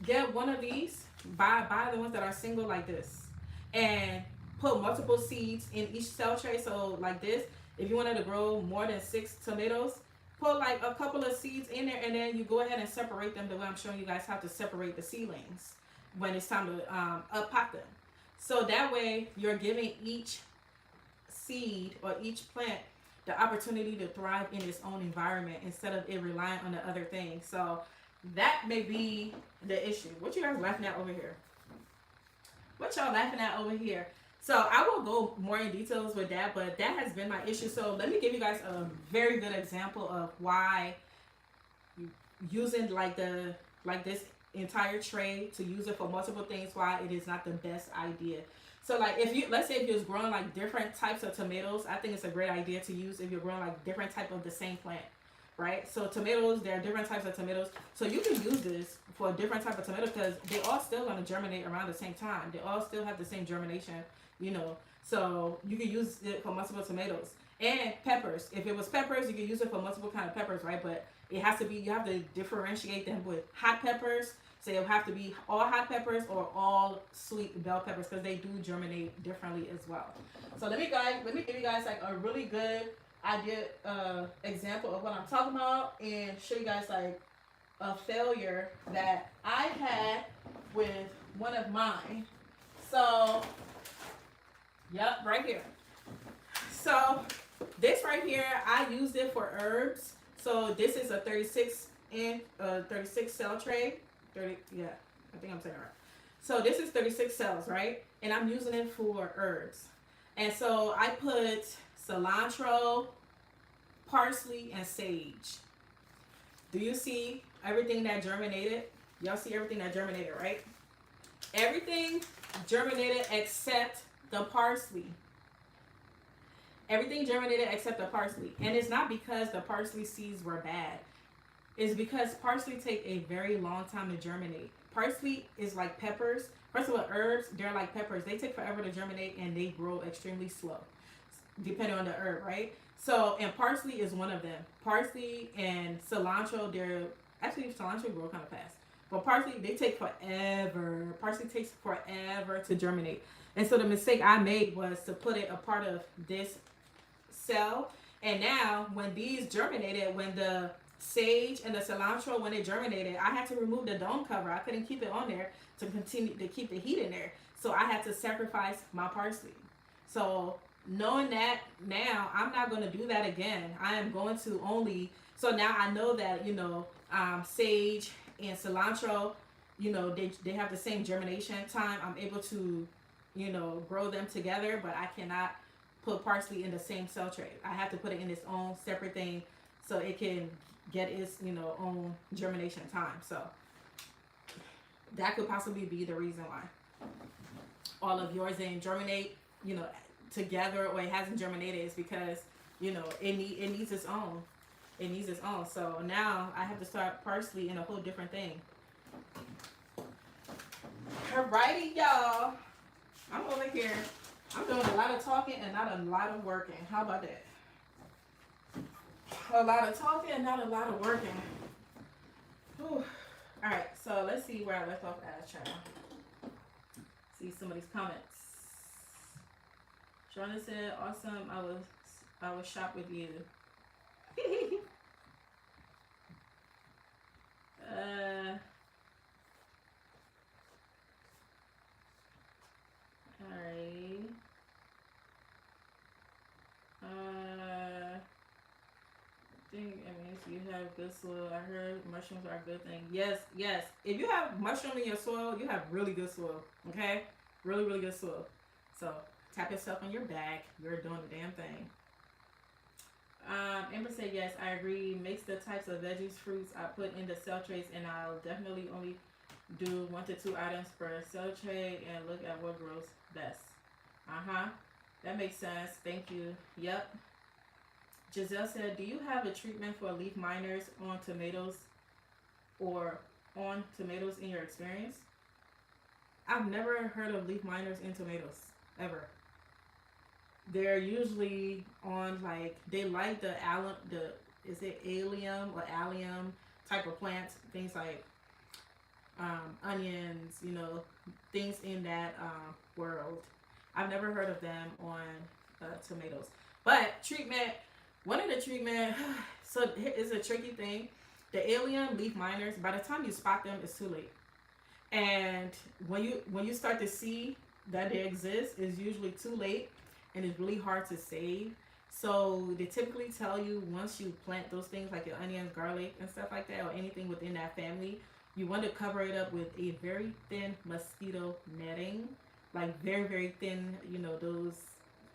get one of these. Buy the ones that are single like this, and put multiple seeds in each cell tray. So like this, if you wanted to grow more than 6 tomatoes, put like a couple of seeds in there, and then you go ahead and separate them the way I'm showing you guys how to separate the seedlings when it's time to pot them. So that way you're giving each seed or each plant the opportunity to thrive in its own environment instead of it relying on the other things. So that may be the issue. What you guys laughing at over here? What y'all laughing at over here? So I will go more in details with that, but that has been my issue. So let me give you guys a very good example of why using like this entire tray to use it for multiple things, why it is not the best idea. So like if you, let's say if you're growing like different types of tomatoes, I think it's a great idea to use if you're growing like different type of the same plant, right? So tomatoes, there are different types of tomatoes. So you can use this for a different type of tomato because they all still gonna germinate around the same time. They all still have the same germination, you know. So you can use it for multiple tomatoes. And peppers. If it was peppers, you can use it for multiple kind of peppers, right? But it has to be, you have to differentiate them with hot peppers. So it'll have to be all hot peppers or all sweet bell peppers because they do germinate differently as well. So let me give you guys like a really good idea example of what I'm talking about and show you guys like a failure that I had with one of mine. So yep, right here. So this right here, I used it for herbs. So this is a 36 cell tray. 30, yeah, I think I'm saying it right. So this is 36 cells, right? And I'm using it for herbs. And so I put cilantro, parsley, and sage. Do you see everything that germinated? Y'all see everything that germinated, right? Everything germinated except the parsley. Everything germinated except the parsley. And it's not because the parsley seeds were bad. It's because parsley take a very long time to germinate. Parsley is like peppers. First of all, herbs, they're like peppers. They take forever to germinate and they grow extremely slow, depending on the herb, right? So, and parsley is one of them. Parsley and cilantro, cilantro grow kind of fast. But parsley, they take forever. Parsley takes forever to germinate. And so the mistake I made was to put it a part of this cell. And now when these germinated, when the sage and the cilantro, when it germinated, I had to remove the dome cover. I couldn't keep it on there to continue to keep the heat in there. So I had to sacrifice my parsley. So knowing that now, I'm not going to do that again. I am going to only, so now I know that, you know, sage and cilantro, you know, they have the same germination time. I'm able to, you know, grow them together, but I cannot put parsley in the same cell tray. I have to put it in its own separate thing so it can get its, you know, own germination time. So that could possibly be the reason why all of yours didn't germinate, you know, together, or it hasn't germinated, is because, you know, it needs its own. It needs its own. So now I have to start parsley in a whole different thing. Alrighty, y'all. I'm over here. I'm doing a lot of talking and not a lot of working. How about that? A lot of talking and not a lot of working. Whew. All right, so let's see where I left off at, child. See some of these comments. Shauna said, "Awesome. I was shop with you." All right. I think it means you have good soil. I heard mushrooms are a good thing. Yes, yes. If you have mushroom in your soil, you have really good soil. Okay, really, really good soil. So Tap yourself on your back. You're doing the damn thing. Amber said, yes, I agree. Mix the types of veggies, fruits I put in the cell trays, and I'll definitely only do 1 to 2 items per cell tray and look at what grows best. Uh-huh. That makes sense. Thank you. Yep. Giselle said, do you have a treatment for leaf miners on tomatoes or on tomatoes in your experience? I've never heard of leaf miners in tomatoes, ever. They're usually on like, they like the alum, is it allium or allium type of plants, things like onions, things in that world. I've never heard of them on tomatoes. But treatment, one of the treatment, so it's a tricky thing. The alien leaf miners, by the time you spot them, it's too late. And when you start to see that they exist, it's usually too late, and it's really hard to save. So they typically tell you once you plant those things like your onions, garlic, and stuff like that, or anything within that family, you want to cover it up with a very thin mosquito netting, like very, very thin, those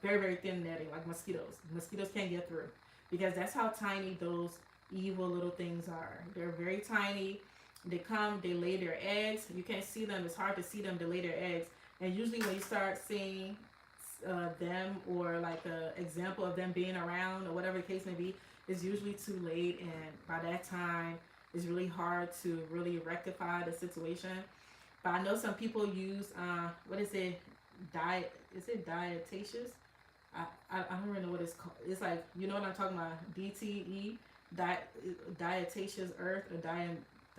very, very thin netting, like mosquitoes. Mosquitoes can't get through because that's how tiny those evil little things are. They're very tiny. They come, they lay their eggs. You can't see them. It's hard to see them. They lay their eggs. And usually when you start seeing them, or like a example of them being around or whatever the case may be, it's usually too late. And by that time, it's really hard to really rectify the situation. But I know some people use, what is it? Is it diatomaceous? I don't really know what it's called. It's like, you know what I'm talking about? DTE, diatomaceous earth, or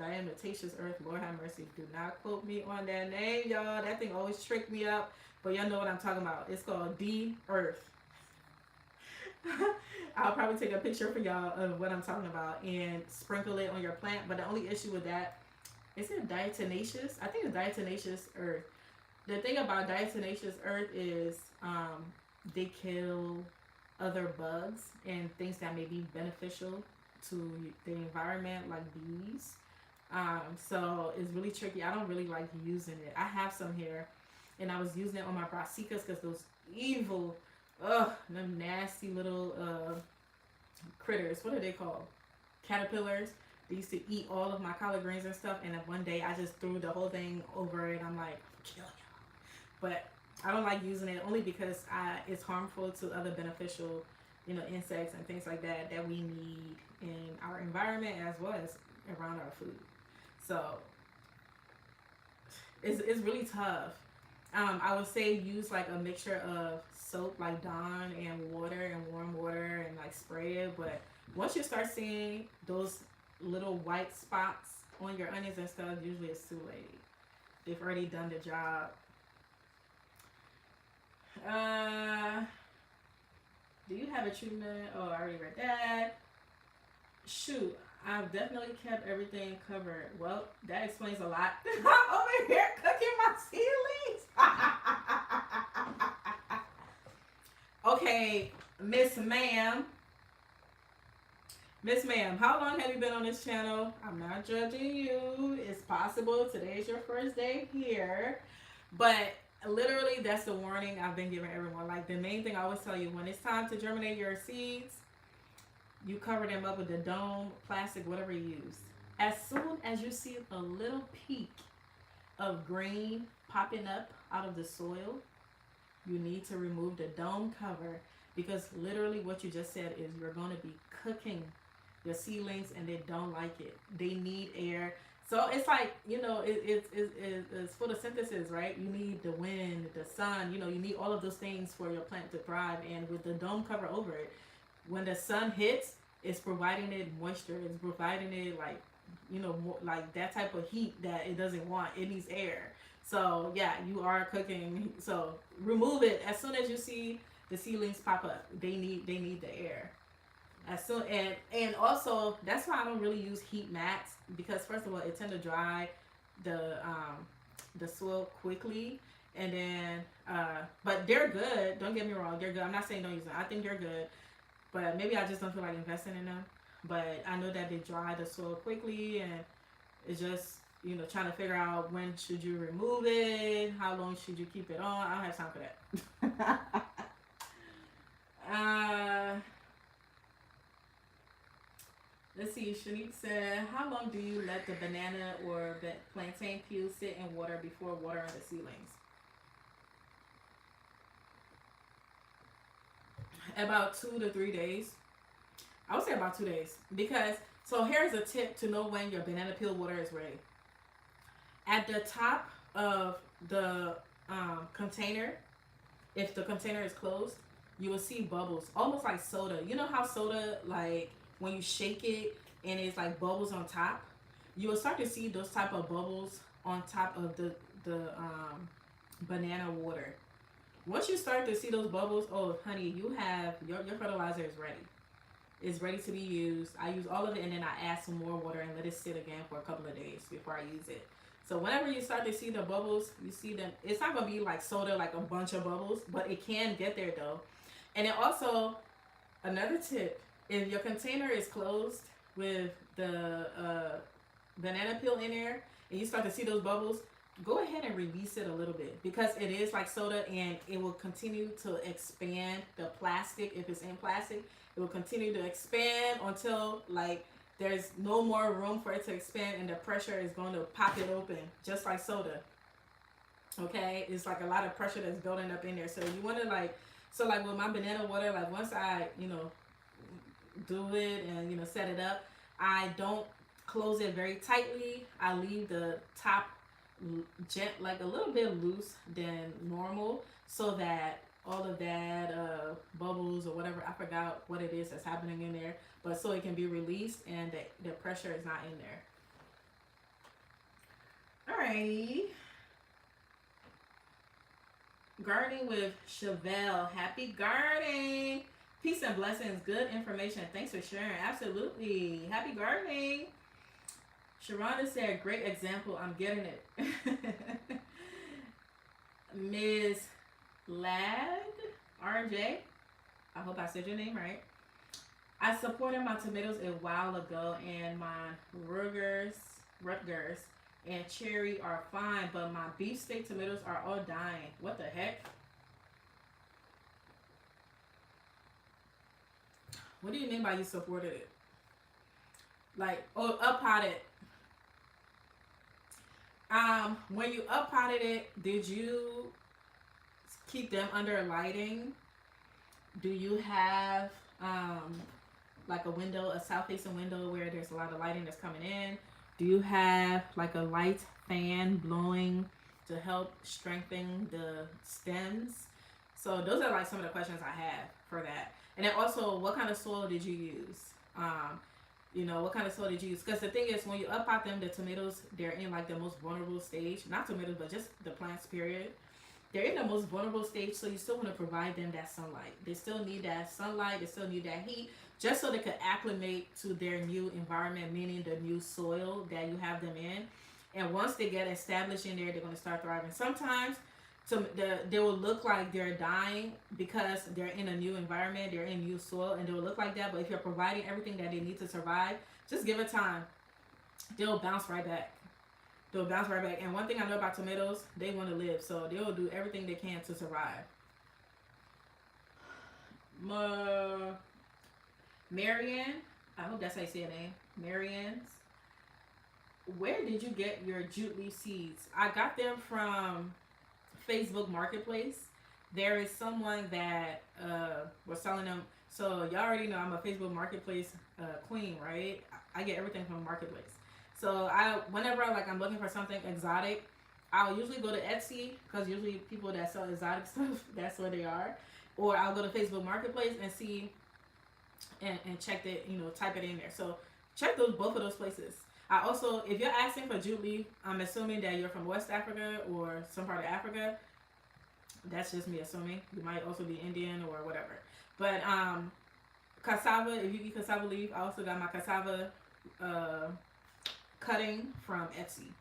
diatomaceous earth. Lord have mercy. Do not quote me on that name, y'all. That thing always tricked me up. But y'all know what I'm talking about. It's called D-Earth. I'll probably take a picture for y'all of what I'm talking about and sprinkle it on your plant. But the only issue with that, is it diatomaceous? I think it's diatomaceous earth. The thing about diatomaceous earth is they kill other bugs and things that may be beneficial to the environment, like bees. So it's really tricky. I don't really like using it. I have some here, and I was using it on my brassicas because those evil, them nasty little critters. What are they called? Caterpillars. They used to eat all of my collard greens and stuff, and then one day I just threw the whole thing over it. I'm like, kill y'all. But I don't like using it only because it's harmful to other beneficial, insects and things like that we need in our environment as well as around our food. So it's really tough. I would say use like a mixture of soap, like Dawn, and water and warm water, and like spray it. But once you start seeing those little white spots on your onions and stuff, usually it's too late. They've already done the job. Do you have a treatment? Oh, I already read that. Shoot, I've definitely kept everything covered. Well, that explains a lot. I'm over here cooking my seedlings. Okay, Miss Ma'am. Miss Ma'am, how long have you been on this channel? I'm not judging you. It's possible today's your first day here. But literally, that's the warning I've been giving everyone. Like, the main thing I always tell you, when it's time to germinate your seeds, you cover them up with the dome, plastic, whatever you use. As soon as you see a little peak of green popping up out of the soil, you need to remove the dome cover, because literally what you just said is you're going to be cooking your seedlings, and they don't like it. They need air. So it's like, it's photosynthesis, right? You need the wind, the sun, you need all of those things for your plant to thrive. And with the dome cover over it, when the sun hits, it's providing it moisture. It's providing it like that type of heat that it doesn't want. It needs air. So yeah, you are cooking. So remove it as soon as you see the seedlings pop up. They need the air. As soon and also that's why I don't really use heat mats, because first of all, it tend to dry the soil quickly, and then but they're good. Don't get me wrong, they're good. I'm not saying don't use them. I think they're good, but maybe I just don't feel like investing in them. But I know that they dry the soil quickly, and it's just you know, trying to figure out when should you remove it, how long should you keep it on. I don't have time for that. Let's see. Shanique said, "How long do you let the banana or the plantain peel sit in water before watering the seedlings?" About 2 to 3 days. I would say about 2 days because. So here's a tip to know when your banana peel water is ready. At the top of the container, if the container is closed, you will see bubbles, almost like soda. You know how soda, like when you shake it and it's like bubbles on top? You will start to see those type of bubbles on top of the banana water. Once you start to see those bubbles, oh honey, you have your fertilizer is ready. It's ready to be used. I use all of it and then I add some more water and let it sit again for a couple of days before I use it. So whenever you start to see the bubbles, you see them. It's not gonna be like soda, like a bunch of bubbles, but it can get there though. And then also another tip: if your container is closed with the banana peel in there, and you start to see those bubbles, go ahead and release it a little bit because it is like soda, and it will continue to expand the plastic. If it's in plastic, it will continue to expand until like there's no more room for it to expand, and the pressure is going to pop it open, just like soda. Okay, it's like a lot of pressure that's building up in there. So you want to like, so like with my banana water, like once I do it and set it up, I don't close it very tightly. I leave the top like a little bit loose than normal, so that all of that bubbles or whatever, I forgot what it is that's happening in there, but so it can be released and the pressure is not in there. All right. Gardening with Chevelle. Happy gardening. Peace and blessings. Good information. Thanks for sharing. Absolutely. Happy gardening. Sharonda said, great example. I'm getting it. Ms. Lad RJ. I hope I said your name right. I supported my tomatoes a while ago, and my Rutgers and cherry are fine, but my beefsteak tomatoes are all dying. What the heck? What do you mean by you supported it? Like, oh, up potted. When you up potted it, did you keep them under lighting? Do you have like a window, a south facing window where there's a lot of lighting that's coming in? Do you have like a light fan blowing to help strengthen the stems? So those are like some of the questions I have for that. And then also, what kind of soil did you use? What kind of soil did you use? Because the thing is, when you up pot them, the tomatoes, they're in like the most vulnerable stage. Not tomatoes, but just the plants, period. They're in the most vulnerable stage, so you still want to provide them that sunlight. They still need that sunlight. They still need that heat, just so they could acclimate to their new environment, meaning the new soil that you have them in. And once they get established in there, they're going to start thriving. Sometimes they will look like they're dying because they're in a new environment, they're in new soil, and they will look like that. But if you're providing everything that they need to survive, just give it time. They'll bounce right back. They'll bounce right back. And one thing I know about tomatoes, they want to live. So they'll do everything they can to survive. Marianne, I hope that's how you say your name. Marianne's. Where did you get your jute leaf seeds? I got them from Facebook Marketplace. There is someone that was selling them. So y'all already know I'm a Facebook Marketplace queen, right? I get everything from Marketplace. So whenever I'm looking for something exotic, I'll usually go to Etsy, because usually people that sell exotic stuff, that's where they are. Or I'll go to Facebook Marketplace and see and check it, type it in there. So check both of those places. I also, if you're asking for jute leaf, I'm assuming that you're from West Africa or some part of Africa. That's just me assuming. You might also be Indian or whatever. But cassava, if you eat cassava leaf, I also got my cassava cutting from Etsy.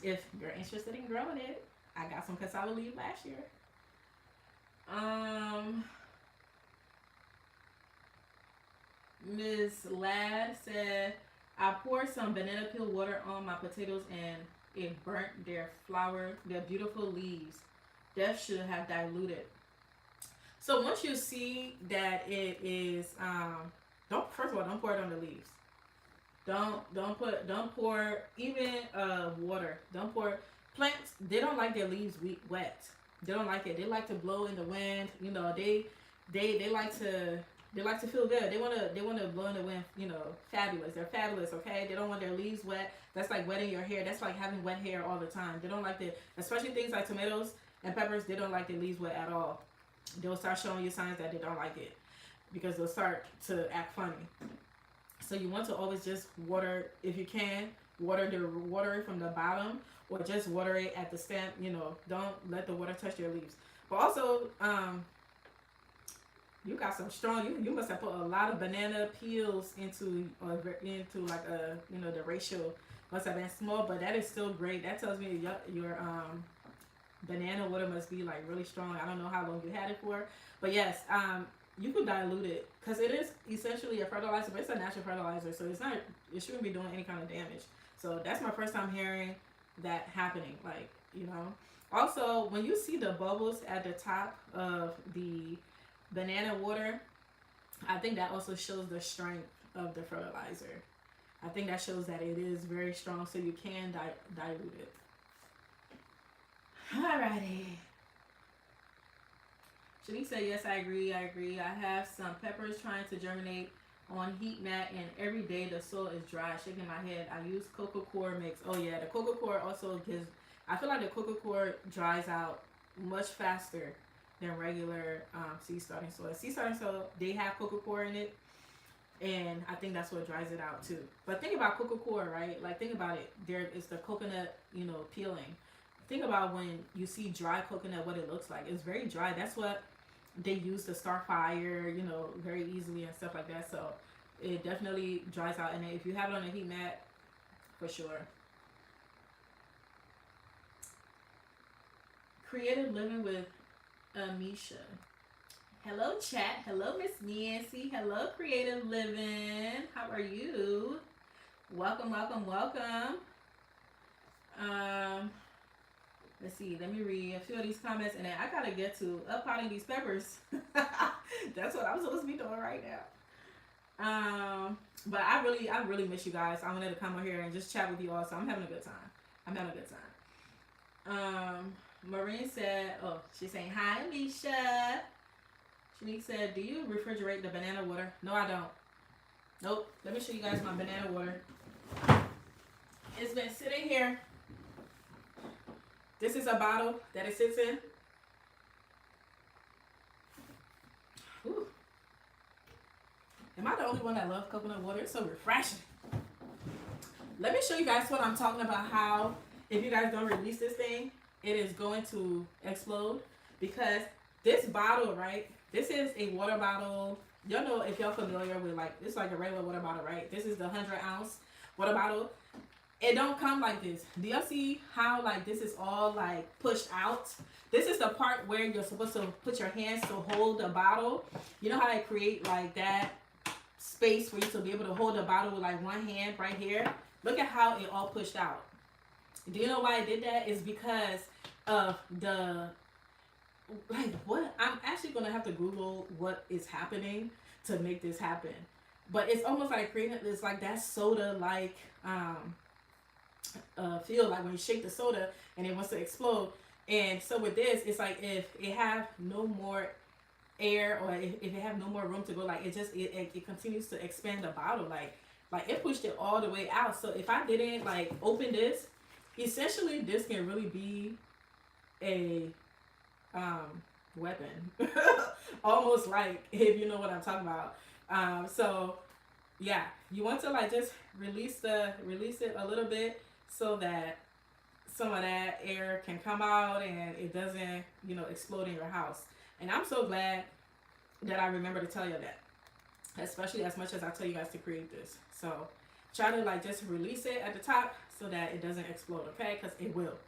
If you're interested in growing it, I got some cassava leaf last year. Ms. Ladd said, I poured some banana peel water on my potatoes and it burnt their flower, their beautiful leaves. That should have diluted. So once you see that it is, don't, first of all, don't pour it on the leaves. Don't pour even water. Don't pour. Plants, they don't like their leaves wet. They don't like it. They like to blow in the wind. You know, they like to feel good. They wanna blow in the wind. You know, fabulous. They're fabulous. Okay. They don't want their leaves wet. That's like wetting your hair. That's like having wet hair all the time. They don't like the, especially things like tomatoes and peppers. They don't like their leaves wet at all. They'll start showing you signs that they don't like it because they'll start to act funny. So you want to always just water, if you can, water it from the bottom, or just water it at the stem. You know, don't let the water touch your leaves. But also, you got some strong. You must have put a lot of banana peels into like a, you know, the ratio must have been small, but that is still great. That tells me your banana water must be like really strong. I don't know how long you had it for, but yes, you could dilute it because it is essentially a fertilizer, but it's a natural fertilizer, so it's not, it shouldn't be doing any kind of damage. So that's my first time hearing that happening. Like, you know, also when you see the bubbles at the top of the banana water, I think that also shows the strength of the fertilizer. I think that shows that it is very strong, so you can dilute it. Alrighty. Shanique said, yes, I agree. I have some peppers trying to germinate on heat mat, and every day the soil is dry. Shaking my head. I use coco coir mix. Oh yeah, the coco coir also gives, I feel like the coco coir dries out much faster than regular seed starting soil. Seed starting soil, they have coco coir in it, and I think that's what dries it out too. But think about coco coir, right? Like, think about it. There is the coconut, you know, peeling. Think about when you see dry coconut, what it looks like. It's very dry. That's what they use to start fire, you know, very easily and stuff like that. So it definitely dries out. And if you have it on a heat mat, for sure. Creative living with Amisha. Hello, chat. Hello, Miss Nancy. Hello, creative living. How are you? Welcome, welcome, welcome. Let's see. Let me read a few of these comments, and then I gotta get to uppotting these peppers. That's what I'm supposed to be doing right now. But I really miss you guys. I wanted to come over here and just chat with you all, so I'm having a good time. Maureen said, oh, she's saying hi, Misha. Shanique said, do you refrigerate the banana water? No, I don't. Nope. Let me show you guys my banana water. It's been sitting here. This is a bottle that it sits in. Ooh. Am I the only one that loves coconut water? It's so refreshing. Let me show you guys what I'm talking about, how if you guys don't release this thing, it is going to explode. Because this bottle, right? This is a water bottle. Y'all know, if y'all familiar with, like, it's like a regular water bottle, right? This is the 100-ounce water bottle. It don't come like this. Do y'all see how, like, this is all like pushed out? This is the part where you're supposed to put your hands to hold the bottle. You know how they create like that space for you to be able to hold the bottle with like one hand right here? Look at how it all pushed out. Do you know why I did that? It's because of the, like, what? I'm actually gonna have to Google what is happening to make this happen. But it's almost like creating this, like, that soda like feel like when you shake the soda and it wants to explode. And so with this, it's like if it have no more air, or if it have no more room to go, like, it continues to expand the bottle, like it pushed it all the way out. So if I didn't like open this, essentially this can really be a weapon. Almost, like, if you know what I'm talking about. So yeah, you want to like just release it a little bit so that some of that air can come out and it doesn't, you know, explode in your house. And I'm so glad that I remember to tell you that, especially as much as I tell you guys to create this. So try to like just release it at the top so that it doesn't explode, okay? Because it will.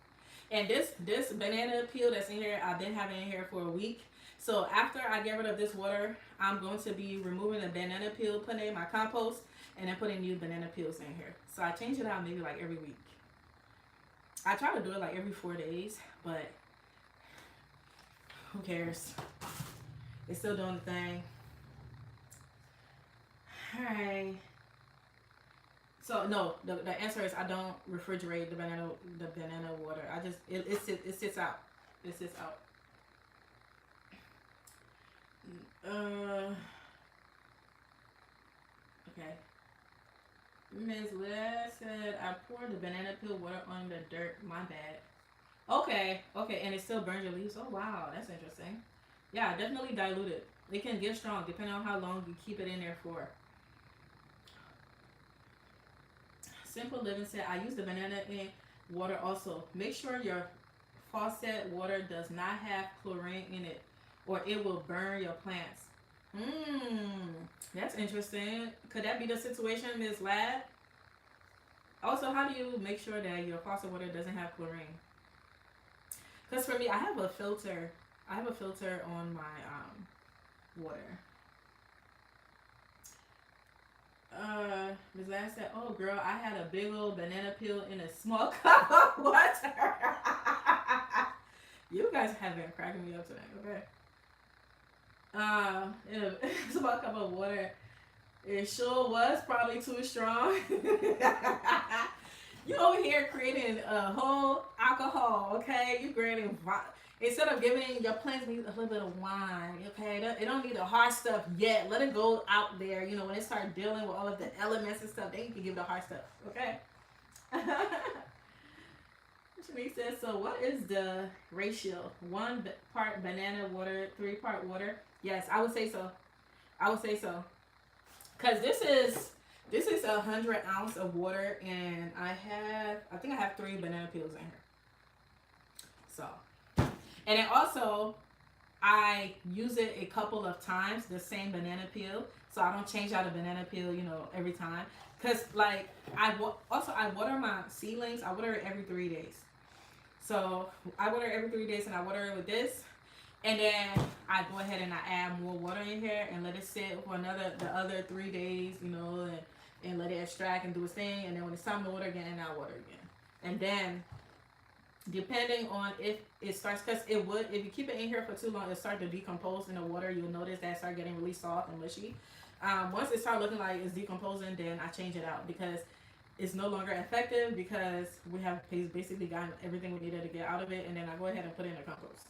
And this banana peel that's in here, I've been having in here for a week. So after I get rid of this water, I'm going to be removing the banana peel, putting it in my compost. and then putting new banana peels in here. So I change it out maybe like every week. I try to do it like every 4 days, but who cares? It's still doing the thing. Alright. So no, the answer is I don't refrigerate the banana water. I just it sits out. It sits out. Okay. Ms. Liz said I poured the banana peel water on the dirt. My bad. Okay, okay, and it still burns your leaves. Oh wow, that's interesting. Yeah, definitely dilute it. It can get strong depending on how long you keep it in there for. Simple Living said I use the banana in water also. Make sure your faucet water does not have chlorine in it, or it will burn your plants. That's interesting. Could that be the situation, Ms. Lad? Also, how do you make sure that your faucet water doesn't have chlorine? Because for me, I have a filter. I have a filter on my water. Ms. Lad said, "Oh girl, I had a big old banana peel in a small cup of water." You guys have been cracking me up today, okay? In a small cup of water. It sure was probably too strong. You over here creating a whole alcohol, okay? You creating instead of giving your plants need a little bit of wine, okay? It don't need the hard stuff yet. Let it go out there. You know, when it start dealing with all of the elements and stuff, then you can give the hard stuff, okay? Shanique says, so what is the ratio? 1 part banana water, 3 part water? Yes, I would say so. I would say so. Because this is 100 ounces of water, and I think I have 3 banana peels in here. So, and then also I use it a couple of times, the same banana peel, so I don't change out a banana peel, you know, every time. Cause like I water my seedlings. I water it every 3 days. So I water every 3 days, and I water it with this. And then I go ahead and I add more water in here and let it sit for the other 3 days, you know, and let it extract and do its thing. And then when it's time to water again, and I water again. And then depending on if it starts, because it would, if you keep it in here for too long, it'll start to decompose in the water. You'll notice that it start getting really soft and mushy. Once it starts looking like it's decomposing, then I change it out because it's no longer effective, because we have basically gotten everything we needed to get out of it. And then I go ahead and put it in the compost.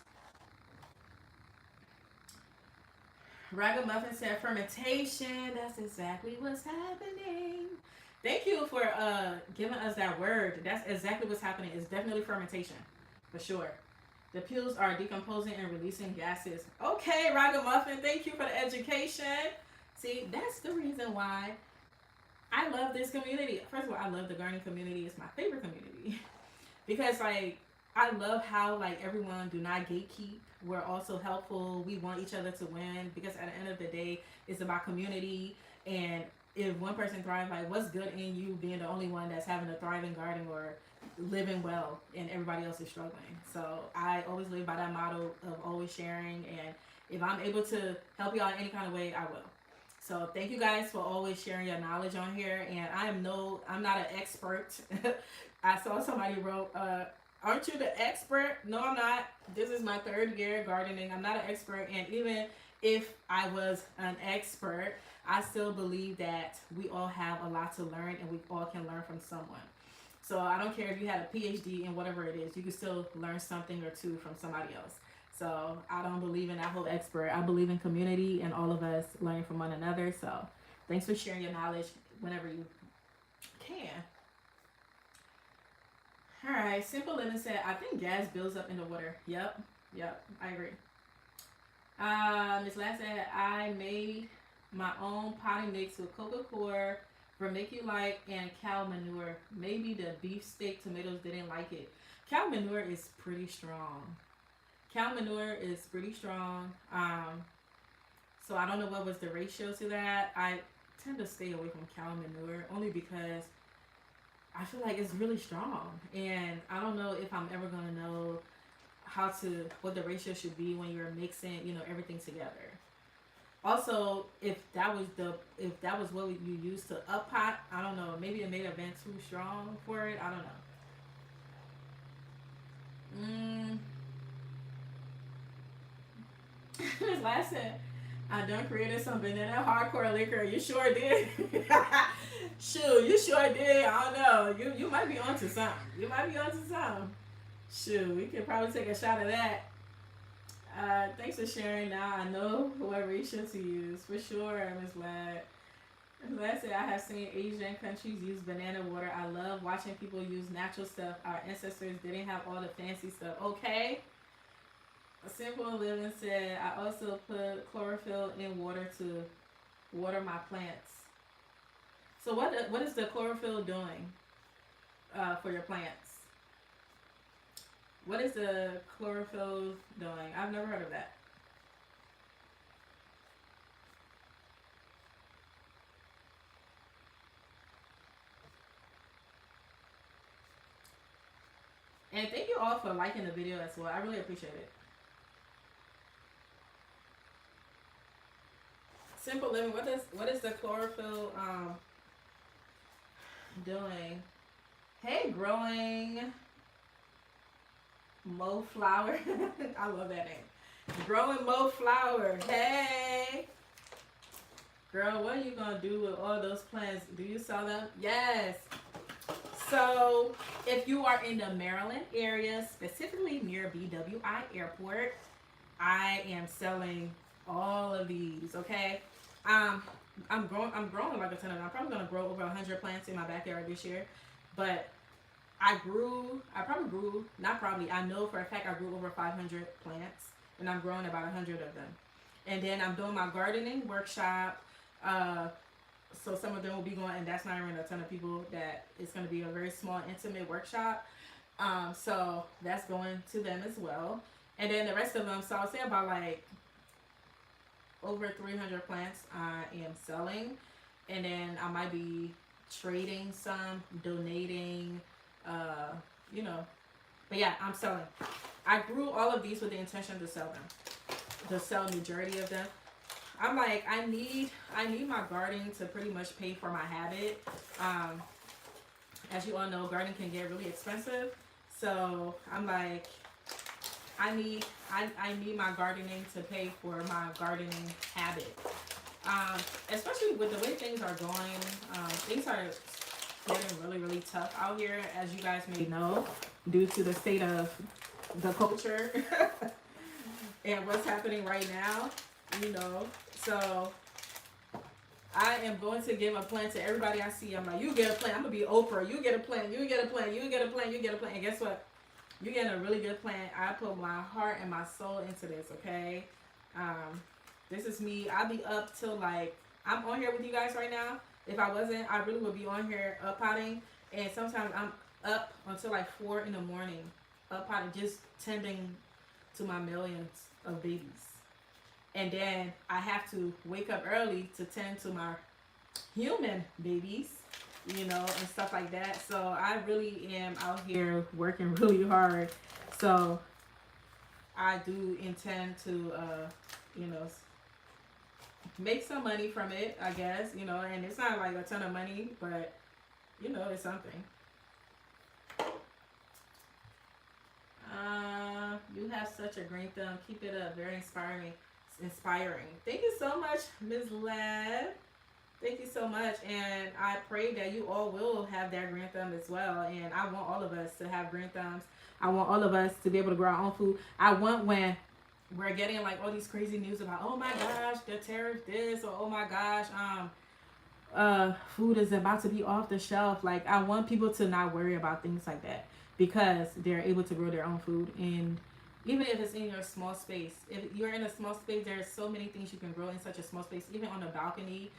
Ragamuffin said fermentation. That's exactly what's happening. Thank you for giving us that word. That's exactly what's happening. It's definitely fermentation, for sure. The peels are decomposing and releasing gases. Okay, Ragamuffin, thank you for the education. See, that's the reason why I love this community. First of all, I love the gardening community. It's my favorite community. Because like, I love how like everyone do not gatekeep. We're also helpful. We want each other to win, because at the end of the day, it's about community. And if one person thrives, like what's good in you being the only one that's having a thriving garden or living well, and everybody else is struggling. So I always live by that motto of always sharing. And if I'm able to help you out in any kind of way, I will. So thank you guys for always sharing your knowledge on here. And I'm not an expert. I saw somebody wrote, aren't you the expert? No, I'm not. This is my 3rd year gardening. I'm not an expert. And even if I was an expert, I still believe that we all have a lot to learn, and we all can learn from someone. So I don't care if you had a PhD in whatever it is, you can still learn something or two from somebody else. So I don't believe in that whole expert. I believe in community and all of us learning from one another. So thanks for sharing your knowledge whenever you can. All right, Simple Living said, I think gas builds up in the water. Yep, I agree. Miss Lass said, I made my own potting mix with coca cola, vermiculite, and cow manure. Maybe the beefsteak tomatoes didn't like it. Cow manure is pretty strong. So I don't know what was the ratio to that. I tend to stay away from cow manure only because I feel like it's really strong, and I don't know if I'm ever gonna know what the ratio should be when you're mixing, you know, everything together. Also, if that was what you used to up pot, I don't know. Maybe it made a vent too strong for it. I don't know. Last said, I done created something in that hardcore liquor. You sure did. Shoot, you sure did. I don't know. You might be onto something. You might be onto something. Shoot, we could probably take a shot of that. Thanks for sharing. Now I know what ratio to use for sure, Miss Lad. Let's say I have seen Asian countries use banana water. I love watching people use natural stuff. Our ancestors didn't have all the fancy stuff. Okay. A simple living said I also put chlorophyll in water to water my plants. So what is the chlorophyll doing for your plants? What is the chlorophyll doing? I've never heard of that. And thank you all for liking the video as well. I really appreciate it. Simple living. What is the chlorophyll doing? Hey, growing Mo Flower. I love that name. Growing Mo Flower. Hey, girl, what are you gonna do with all those plants? Do you sell them? Yes. So, if you are in the Maryland area, specifically near BWI Airport, I am selling all of these. Okay, um, I'm growing like a ton of them. I'm probably gonna grow over 100 plants in my backyard this year, but I probably grew, not probably, I know for a fact I grew over 500 plants, and I'm growing about 100 of them. And then I'm doing my gardening workshop. Uh, so some of them will be going, and that's not even a ton of people. That it's going to be a very small, intimate workshop. So that's going to them as well. And then the rest of them, so I'll say about like over 300 plants I am selling. And then I might be trading some, donating, uh, you know. But yeah, I'm selling. I grew all of these with the intention to sell them, to sell majority of them. I'm like, I need my gardening to pretty much pay for my habit. Um, as you all know, gardening can get really expensive. So I'm like, I need my gardening to pay for my gardening habit. Especially with the way things are going, things are getting really, really tough out here, as you guys may know, due to the state of the culture and what's happening right now, you know. So I am going to give a plan to everybody I see. I'm like, you get a plan. I'm gonna be Oprah. You get a plan. You get a plan. You get a plan. You get a plan. And guess what? You're getting a really good plan. I put my heart and my soul into this. Okay. This is me. I'll be up till like, I'm on here with you guys right now. If I wasn't, I really would be on here up potting. And sometimes I'm up until like 4 in the morning, up potting, just tending to my millions of babies. And then I have to wake up early to tend to my human babies, you know, and stuff like that. So I really am out here working really hard. So I do intend to, you know, make some money from it, I guess, you know, and it's not like a ton of money, but, you know, it's something. You have such a green thumb. Keep it up. Very inspiring. Thank you so much, Ms. Lab. Thank you so much. And I pray that you all will have that green thumb as well. And I want all of us to have green thumbs. I want all of us to be able to grow our own food. I want when we're getting like all these crazy news about, oh my gosh, the tariff this, or oh my gosh, food is about to be off the shelf. Like, I want people to not worry about things like that because they're able to grow their own food. And even if it's in your small space, if you're in a small space, there are so many things you can grow in such a small space. Even on a balcony,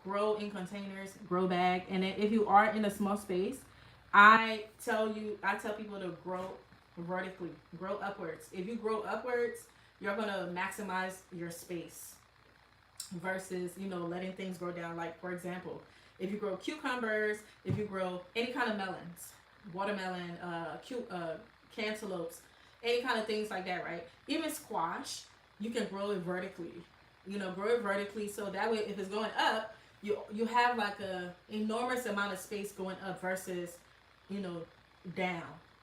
grow in containers, grow bag. And then if you are in a small space, I tell people to grow vertically, grow upwards. If you grow upwards, you're gonna maximize your space versus, you know, letting things grow down. Like, for example, if you grow cucumbers, if you grow any kind of melons, watermelon, cantaloupes, any kind of things like that, right? Even squash, you can grow it vertically. grow it vertically, so that way if it's going up, you have like a enormous amount of space going up versus, you know, down.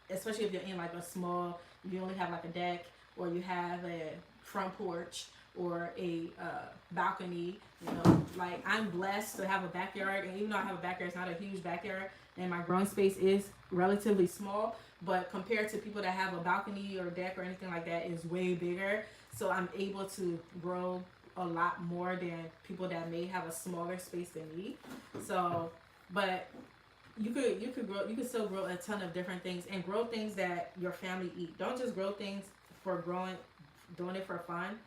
Especially if you're in like a small, you only have like a deck, or you have a front porch, or a balcony. Like I'm blessed to have a backyard, and even though I have a backyard, it's not a huge backyard, and my growing space is relatively small. But compared to people that have a balcony or deck or anything like that, is way bigger. So I'm able to grow a lot more than people that may have a smaller space than me. So, but you could still grow a ton of different things, and grow things that your family eat. Don't just grow things for doing it for fun.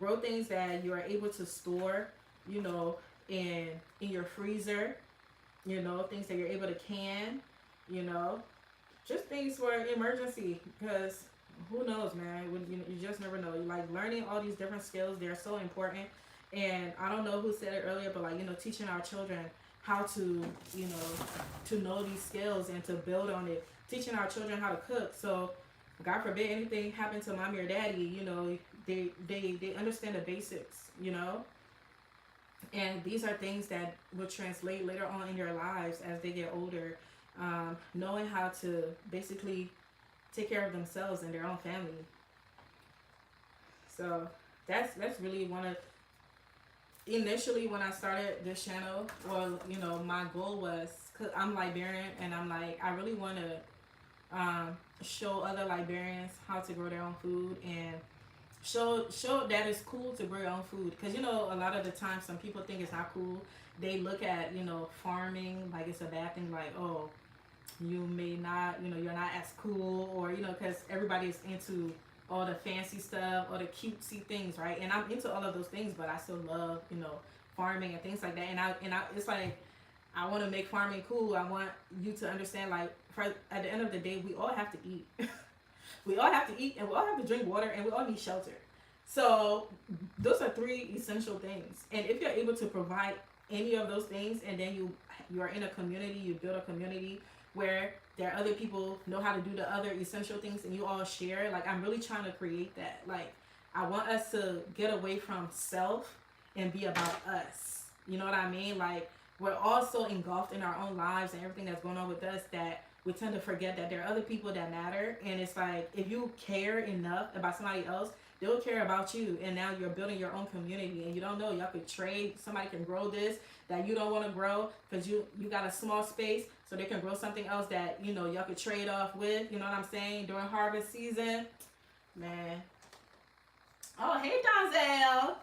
Grow things that you are able to store, in your freezer. Things that you're able to can. Just things for emergency, because who knows, man? When you just never know. Like learning all these different skills, they're so important. And I don't know who said it earlier, but like teaching our children how to to know these skills and to build on it. Teaching our children how to cook, so God forbid anything happened to mommy or daddy, they understand the basics, and these are things that will translate later on in your lives as they get older. Knowing how to basically take care of themselves and their own family. So that's really one of, initially when I started this channel, well, my goal was, cause I'm Liberian, and I'm like, I really want to show other Liberians how to grow their own food, and show that it's cool to grow your own food. Because a lot of the time some people think it's not cool. They look at farming like it's a bad thing, like, oh, you may not, you're not as cool, or because everybody's into all the fancy stuff, all the cutesy things, right? And I'm into all of those things, but I still love farming and things like that. And I it's like, I want to make farming cool. I want you to understand, like, at the end of the day, we all have to eat. We all have to eat, and we all have to drink water, and we all need shelter. So those are three essential things. And if you're able to provide any of those things, and then you are in a community, you build a community where there are other people know how to do the other essential things, and you all share. Like, I'm really trying to create that. Like, I want us to get away from self and be about us. You know what I mean? Like, we're all so engulfed in our own lives and everything that's going on with us that we tend to forget that there are other people that matter. And it's like, if you care enough about somebody else, they'll care about you. And now you're building your own community, and you don't know, y'all could trade. Somebody can grow this that you don't want to grow because you got a small space, so they can grow something else that y'all could trade off with. You know what I'm saying? During harvest season, man. Oh, hey, Donzel.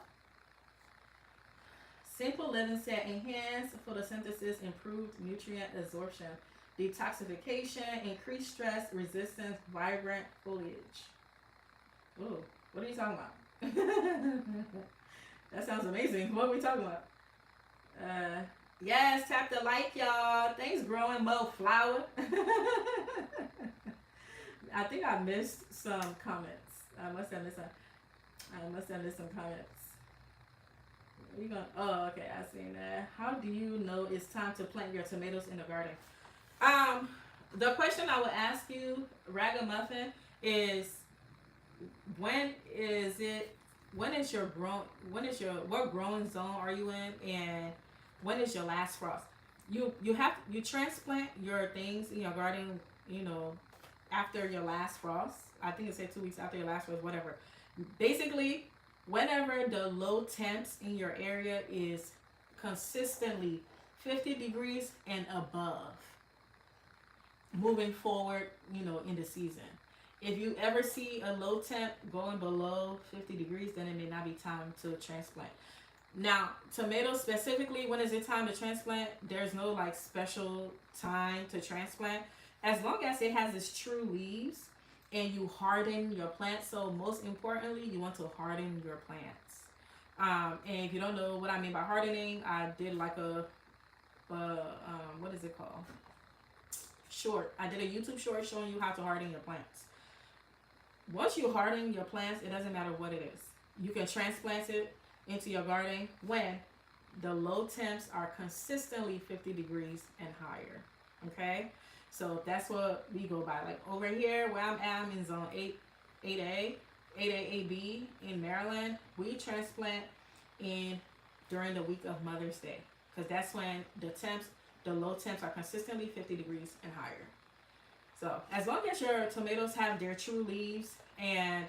Simple Living said, enhance photosynthesis, improved nutrient absorption, detoxification, increased stress resistance, vibrant foliage. Ooh, what are you talking about? That sounds amazing. What are we talking about? Yes, tap the like, y'all. Things growing, Mo flower. I think I missed some comments. I must have missed some comments. Oh, okay, I seen that. How do you know it's time to plant your tomatoes in the garden? The question I would ask you, Ragamuffin, is what growing zone are you in, and when is your last frost? You transplant your things in your garden, after your last frost. I think it said 2 weeks after your last frost, whatever. Basically, whenever the low temps in your area is consistently 50 degrees and above, moving forward, in the season. If you ever see a low temp going below 50 degrees, then it may not be time to transplant. Now, tomatoes specifically, when is it time to transplant? There's no like special time to transplant. As long as it has its true leaves and you harden your plants. So most importantly, you want to harden your plants. And if you don't know what I mean by hardening, I did like what is it called? Short. I did a YouTube short showing you how to harden your plants. Once you harden your plants, it doesn't matter what it is. You can transplant it into your garden when the low temps are consistently 50 degrees and higher. Okay? So that's what we go by. Like over here where I'm in zone 8A, 8A, 8B in Maryland, we transplant in during the week of Mother's Day, because that's when the low temps are consistently 50 degrees and higher. So as long as your tomatoes have their true leaves, and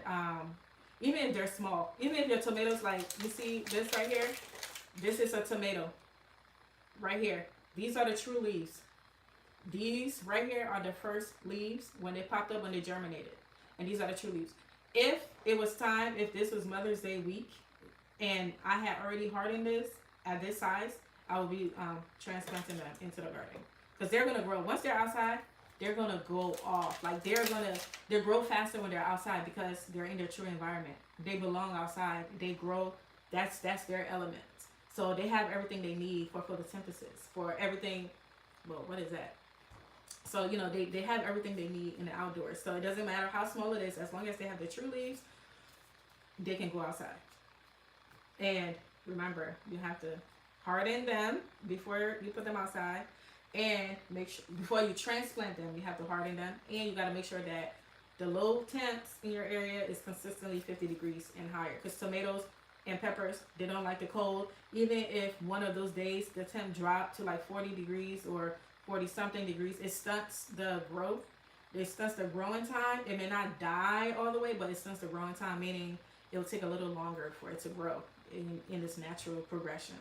even if they're small, even if your tomatoes, like you see this right here, this is a tomato right here. These are the true leaves. These right here are the first leaves when they popped up, when they germinated. And these are the true leaves. If it was time, if this was Mother's Day week, and I had already hardened this at this size, I will be transplanting them into the garden. Because they're going to grow. Once they're outside, they're going to go off. Like they grow faster when they're outside because they're in their true environment. They belong outside. They grow. That's their element. So they have everything they need for photosynthesis, for everything. Well, what is that? So, you know, they have everything they need in the outdoors. So it doesn't matter how small it is, as long as they have the true leaves, they can go outside. And remember, you have to harden them before you put them outside, and make sure before you transplant them, you have to harden them, and you got to make sure that the low temps in your area is consistently 50 degrees and higher, because tomatoes and peppers, they don't like the cold. Even if one of those days the temp dropped to like 40 degrees or 40 something degrees, it stunts the growth. It stunts the growing time. It may not die all the way, but it stunts the growing time, meaning it'll take a little longer for it to grow in this natural progression.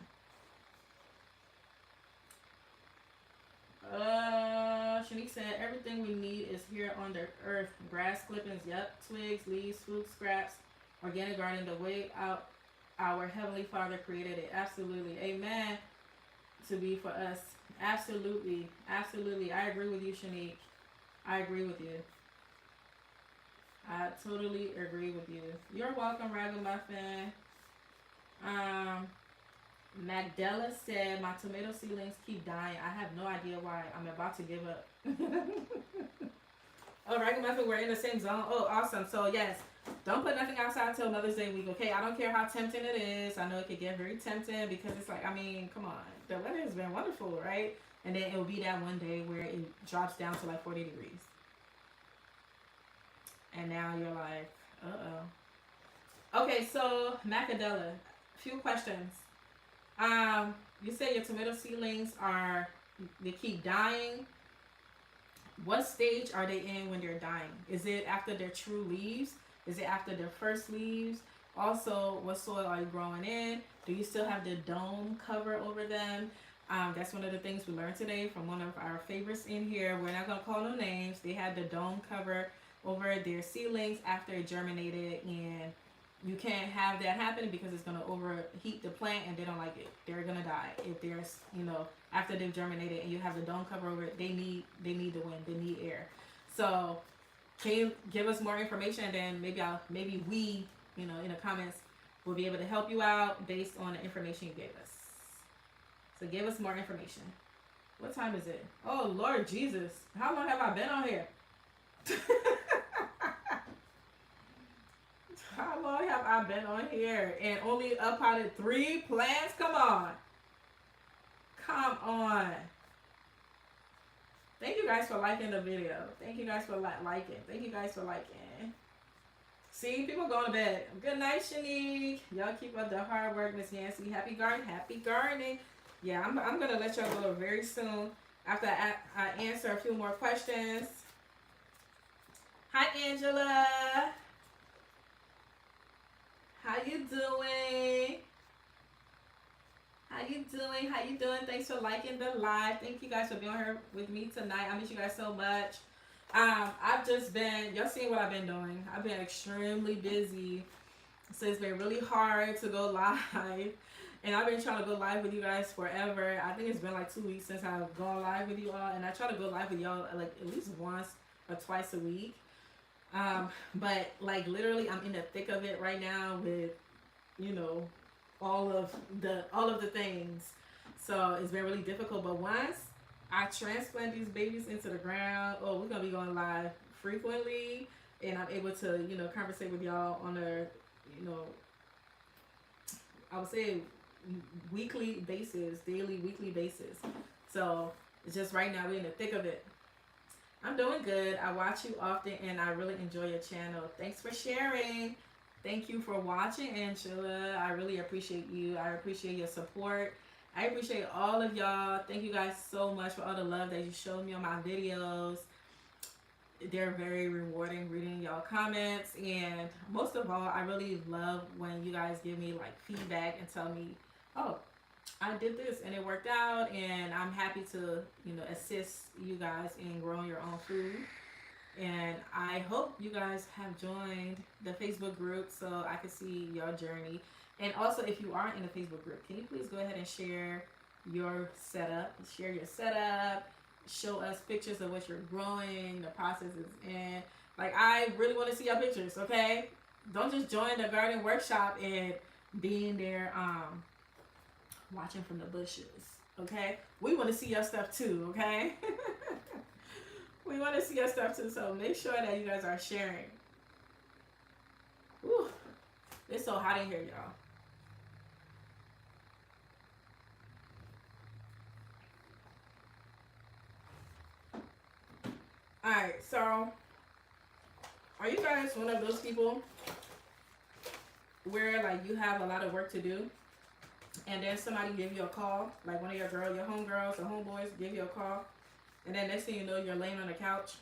Shanique said everything we need is here on the earth. Grass clippings, yep, twigs, leaves, food scraps, organic garden, the way out our Heavenly Father created it. Absolutely. Amen. To be for us. Absolutely. Absolutely. I agree with you, Shanique. I agree with you. I totally agree with you. You're welcome, Ragamuffin. Magdella said, my tomato seedlings keep dying. I have no idea why. I'm about to give up. Oh, Ragamuffin, we're in the same zone. Oh, awesome. So, yes, don't put nothing outside till Mother's Day week, okay? I don't care how tempting it is. I know it could get very tempting because it's like, I mean, come on. The weather has been wonderful, right? And then it will be that one day where it drops down to like 40 degrees. And now you're like, uh-oh. Okay, so, Macadella, few questions. You say your tomato seedlings they keep dying. What stage are they in when they're dying? Is it after their true leaves? Is it after their first leaves? Also, what soil are you growing in? Do you still have the dome cover over them? That's one of the things we learned today from one of our favorites in here. We're not going to call no names. They had the dome cover over their seedlings after it germinated, and you can't have that happen because it's going to overheat the plant and they don't like it. They're going to die. If there's, after they've germinated and you have the dome cover over it, they need the wind, they need air. So can you give us more information, and then maybe we, in the comments, will be able to help you out based on the information you gave us. So give us more information. What time is it? Oh, Lord Jesus. How long have I been on here? How long have I been on here and only uploaded 3 plants? Come on. Come on. Thank you guys for liking the video. Thank you guys for liking. Thank you guys for liking. See, people going to bed. Good night, Shanique. Y'all keep up the hard work, Miss Yancy. Happy gardening. Happy gardening. Yeah, I'm going to let y'all go very soon after I answer a few more questions. Hi, Angela. How you doing? How you doing? How you doing? Thanks for liking the live. Thank you guys for being here with me tonight. I miss you guys so much. I've just been, y'all seen what I've been doing. I've been extremely busy. So it's been really hard to go live. And I've been trying to go live with you guys forever. I think it's been like 2 weeks since I've gone live with you all. And I try to go live with y'all like at least once or twice a week. But like literally I'm in the thick of it right now with, all of the things. So it's been really difficult. But once I transplant these babies into the ground, we're gonna be going live frequently, and I'm able to, conversate with y'all on a, I would say weekly basis, daily, weekly basis. So it's just right now we're in the thick of it. I'm doing good. I watch you often and I really enjoy your channel. Thanks for sharing. Thank you for watching, Angela. I really appreciate you. I appreciate your support. I appreciate all of y'all. Thank you guys so much for all the love that you showed me on my videos. They're very rewarding reading y'all comments, and most of all, I really love when you guys give me like feedback and tell me, oh, I did this and it worked out, and I'm happy to, you know, assist you guys in growing your own food. And I hope you guys have joined the Facebook group so I can see your journey. And also, if you aren't in the Facebook group, can you please go ahead and share your setup? Share your setup. Show us pictures of what you're growing, the processes, and like I really want to see your pictures. Okay, don't just join the garden workshop and being there watching from the bushes. Okay, we want to see your stuff too. Okay. We want to see your stuff too, so make sure that you guys are sharing. Whew. It's so hot in here, y'all. Alright, so are you guys one of those people where like you have a lot of work to do and then somebody give you a call, like one of your homegirls or homeboys give you a call, and then next thing you know you're laying on the couch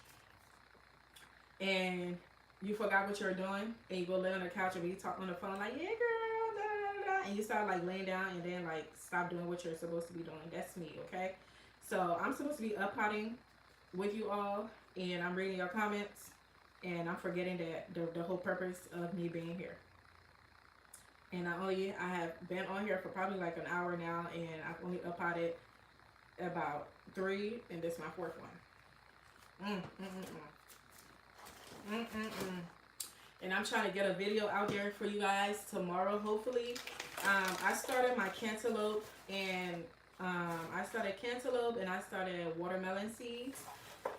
and you forgot what you were doing and you go lay on the couch and you talk on the phone like, yeah girl, da, da, da, da, and you start like laying down and then like stop doing what you're supposed to be doing. That's me, okay? So I'm supposed to be up potting with you all and I'm reading your comments and I'm forgetting that the whole purpose of me being here. And I have been on here for probably like an hour now, and I've only up potted about 3, and this is my 4th one. And I'm trying to get a video out there for you guys tomorrow, hopefully. I started my cantaloupe, and I started watermelon seeds,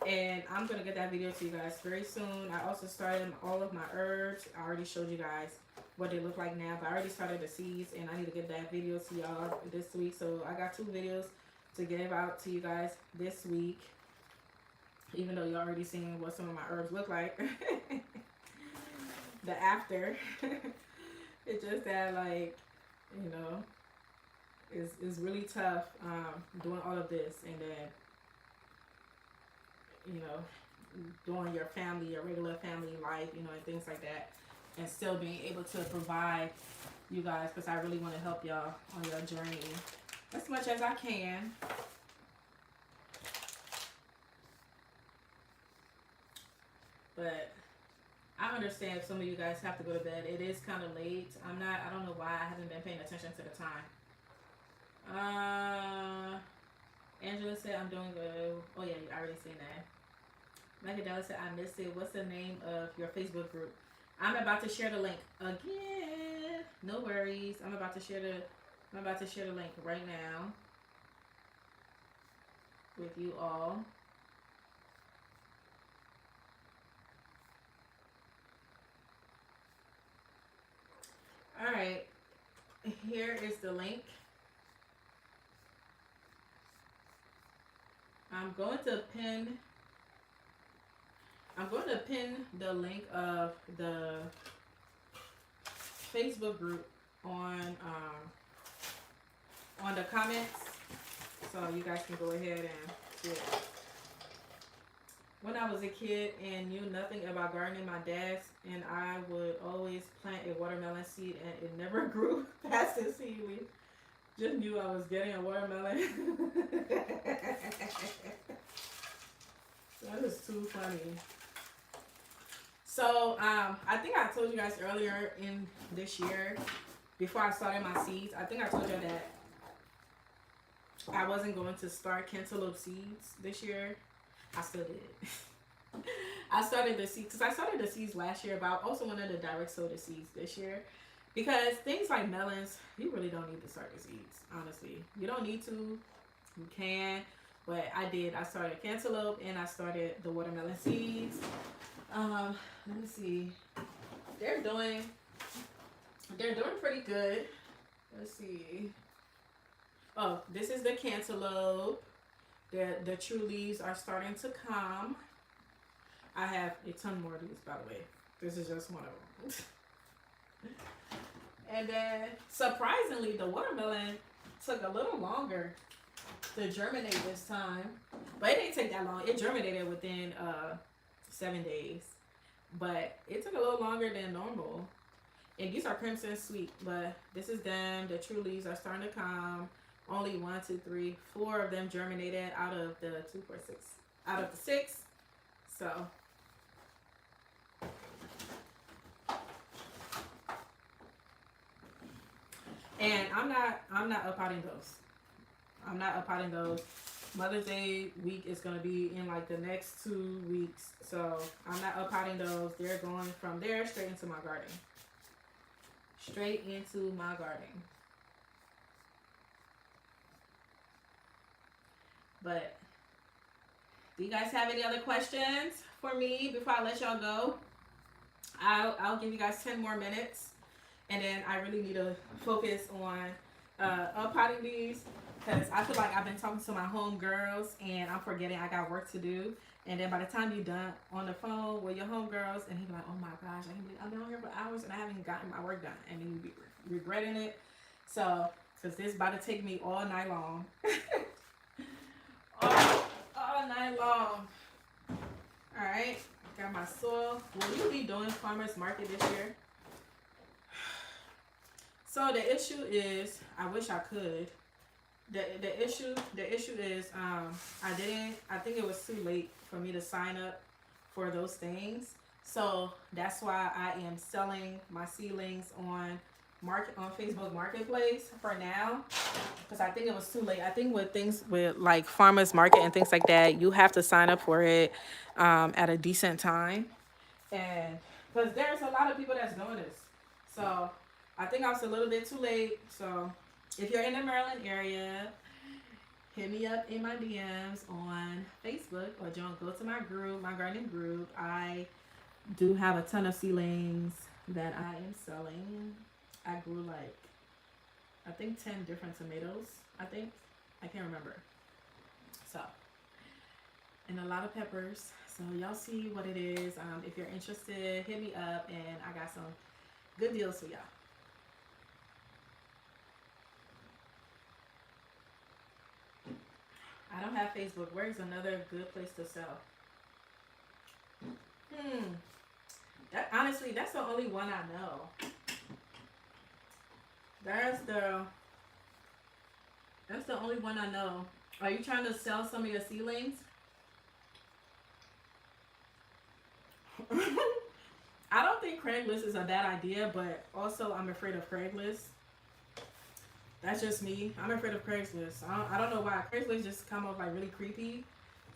and I'm gonna get that video to you guys very soon. I also started all of my herbs. I already showed you guys what they look like now, but I already started the seeds, and I need to get that video to y'all this week. So I got 2 videos to give out to you guys this week, even though you're already seeing what some of my herbs look like. The after. It's just that, like, you know, it's really tough doing all of this and then, you know, doing your family, your regular family life, you know, and things like that, and still being able to provide you guys, because I really want to help y'all on your journey as much as I can. But I understand if some of you guys have to go to bed. It is kind of late. I don't know why I haven't been paying attention to the time. Angela said I'm doing good. Oh yeah, you already seen that. Macadella said I missed it. What's the name of your Facebook group? I'm about to share the link again. No worries. I'm about to share the link right now with you all. All right. Here is the link. I'm going to pin the link of the Facebook group on the comments, so you guys can go ahead and see it. When I was a kid and knew nothing about gardening, my dad and I would always plant a watermelon seed, and it never grew past the seed. We just knew I was getting a watermelon. That is too funny. So, I think I told you guys earlier in this year, before I started my seeds, I think I told you that I wasn't going to start cantaloupe seeds this year. I still did. I started the seeds, because I started the seeds last year, but I also wanted to direct sow the seeds this year. Because things like melons, you really don't need to start the seeds, honestly. You don't need to. You can. But I did. I started cantaloupe and I started the watermelon seeds. Let me see. They're doing pretty good. Let's see. Oh, this is the cantaloupe. The true leaves are starting to come. I have a ton more of these, by the way. This is just one of them. And then surprisingly, the watermelon took a little longer to germinate this time, but it didn't take that long. It germinated within 7 days, but it took a little longer than normal. And these are crimson sweet, but this is them. The true leaves are starting to come. Only 1, 2, 3, 4 of them germinated out of the 2, 4, 6, out of the 6. So and I'm not uppotting those. I'm not uppotting those. Mother's Day week is gonna be in like the next 2 weeks, so I'm not uppotting those. They're going from there straight into my garden. Straight into my garden. But do you guys have any other questions for me before I let y'all go? I'll give you guys 10 more minutes, and then I really need to focus on uppotting these, because I feel like I've been talking to my home girls and I'm forgetting I got work to do. And then by the time you're done on the phone with your homegirls, and he's like, oh my gosh, I've been on here for hours and I haven't gotten my work done. And then you be regretting it. So, because this is about to take me all night long. all night long. Alright, got my soil. Will you be doing farmers market this year? So the issue is, I wish I could. The issue is I think it was too late for me to sign up for those things. So that's why I am selling my seedlings on Facebook Marketplace for now, because I think it was too late. I think with things with like farmers market and things like that, you have to sign up for it at a decent time, and because there's a lot of people that's doing this. So I think I was a little bit too late. So if you're in the Maryland area, hit me up in my DMs on Facebook, or go to my group, my gardening group. I do have a ton of seedlings that I am selling. I grew like, I think 10 different tomatoes, I can't remember. So, and a lot of peppers. So y'all see what it is. If you're interested, hit me up, and I got some good deals for y'all. I don't have Facebook. Where's another good place to sell? That honestly, that's the only one I know. That's the only one I know. Are you trying to sell some of your seedlings? I don't think Craigslist is a bad idea, but also I'm afraid of Craigslist. That's just me. I'm afraid of Craigslist. I don't know why. Craigslist just come off like really creepy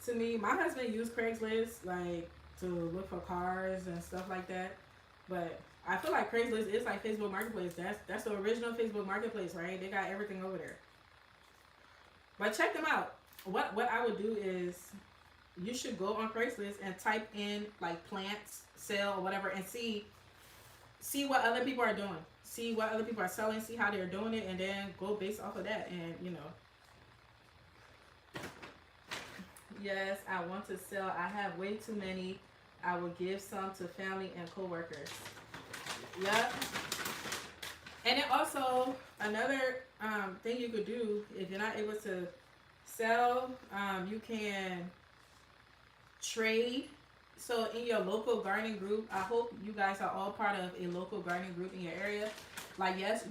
to me. My husband used Craigslist like to look for cars and stuff like that. But I feel like Craigslist is like Facebook Marketplace. That's the original Facebook Marketplace, right? They got everything over there. But check them out. What I would do is, you should go on Craigslist and type in like plants sale or whatever, and see what other people are doing. See what other people are selling, see how they're doing it, and then go based off of that. And yes, I want to sell. I have way too many. I will give some to family and coworkers. Yep. And then also another thing you could do, if you're not able to sell, you can trade. So in your local gardening group, I hope you guys are all part of a local gardening group in your area. Like, yes,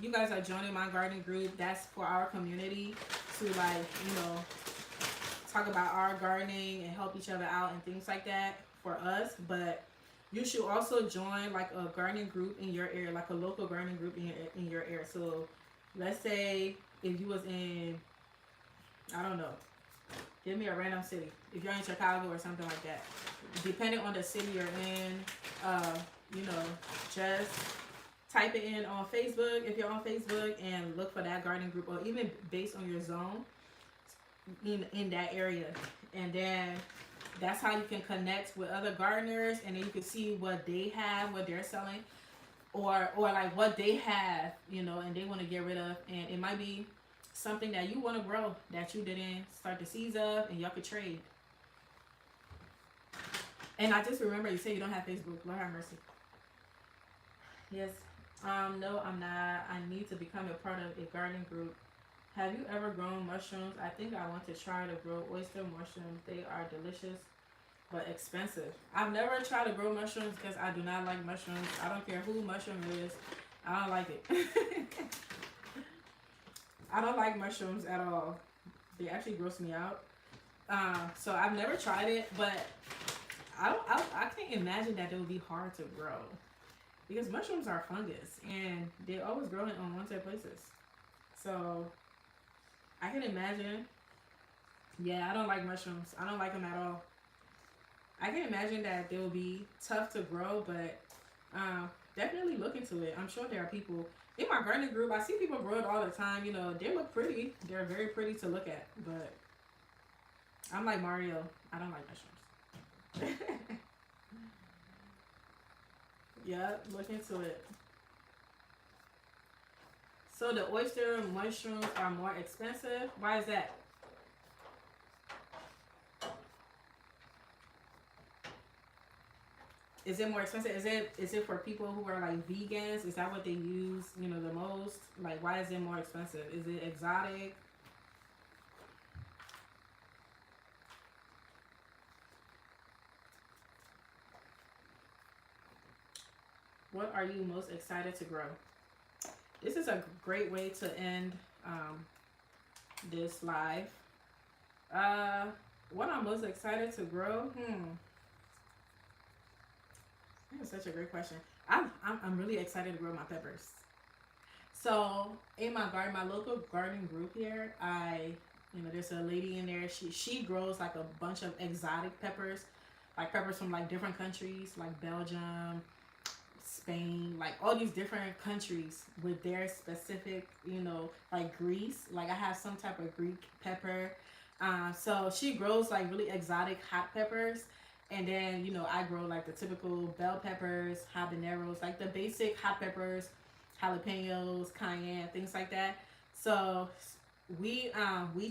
you guys are joining my gardening group. That's for our community to talk about our gardening and help each other out and things like that for us. But you should also join like a gardening group in your area, like a local gardening group in your area. So let's say if you was in, I don't know, give me a random city. If you're in Chicago or something like that, depending on the city you're in, just type it in on Facebook if you're on Facebook, and look for that gardening group, or even based on your zone in that area. And then that's how you can connect with other gardeners, and then you can see what they have, what they're selling, or like what they have, and they want to get rid of. And it might be something that you want to grow that you didn't start the seeds of, and y'all could trade. And I just remember you say you don't have Facebook. Lord have mercy. Yes, No, I'm not. I need to become a part of a gardening group. Have you ever grown mushrooms? I think I want to try to grow oyster mushrooms. They are delicious but expensive. I've never tried to grow mushrooms because I do not like mushrooms. I don't care who mushroom it is. I don't like it. I don't like mushrooms at all. They actually gross me out. So I've never tried it, but I can't imagine that it would be hard to grow because mushrooms are fungus and they always grow in unwanted places. So I can imagine. Yeah, I don't like mushrooms. I don't like them at all. I can imagine that they will be tough to grow, but definitely look into it. I'm sure there are people in my gardening group. I see people grow it all the time. You know, they look pretty. They're very pretty to look at, but I'm like Mario. I don't like mushrooms. Yep, look into it. So the oyster mushrooms are more expensive. Why is that? Is it more expensive? Is it for people who are like vegans? Is that what they use, you know, the most? Like why is it more expensive? Is it exotic? What are you most excited to grow? This is a great way to end um, this live. Uh, what I'm most excited to grow? That's such a great question. I'm really excited to grow my peppers. So in my garden, my local garden group here, there's a lady in there. She grows like a bunch of exotic peppers, like peppers from like different countries, like Belgium, Spain, like all these different countries with their specific, like Greece. Like I have some type of Greek pepper. So she grows like really exotic hot peppers. And then, I grow like the typical bell peppers, habaneros, like the basic hot peppers, jalapenos, cayenne, things like that. So we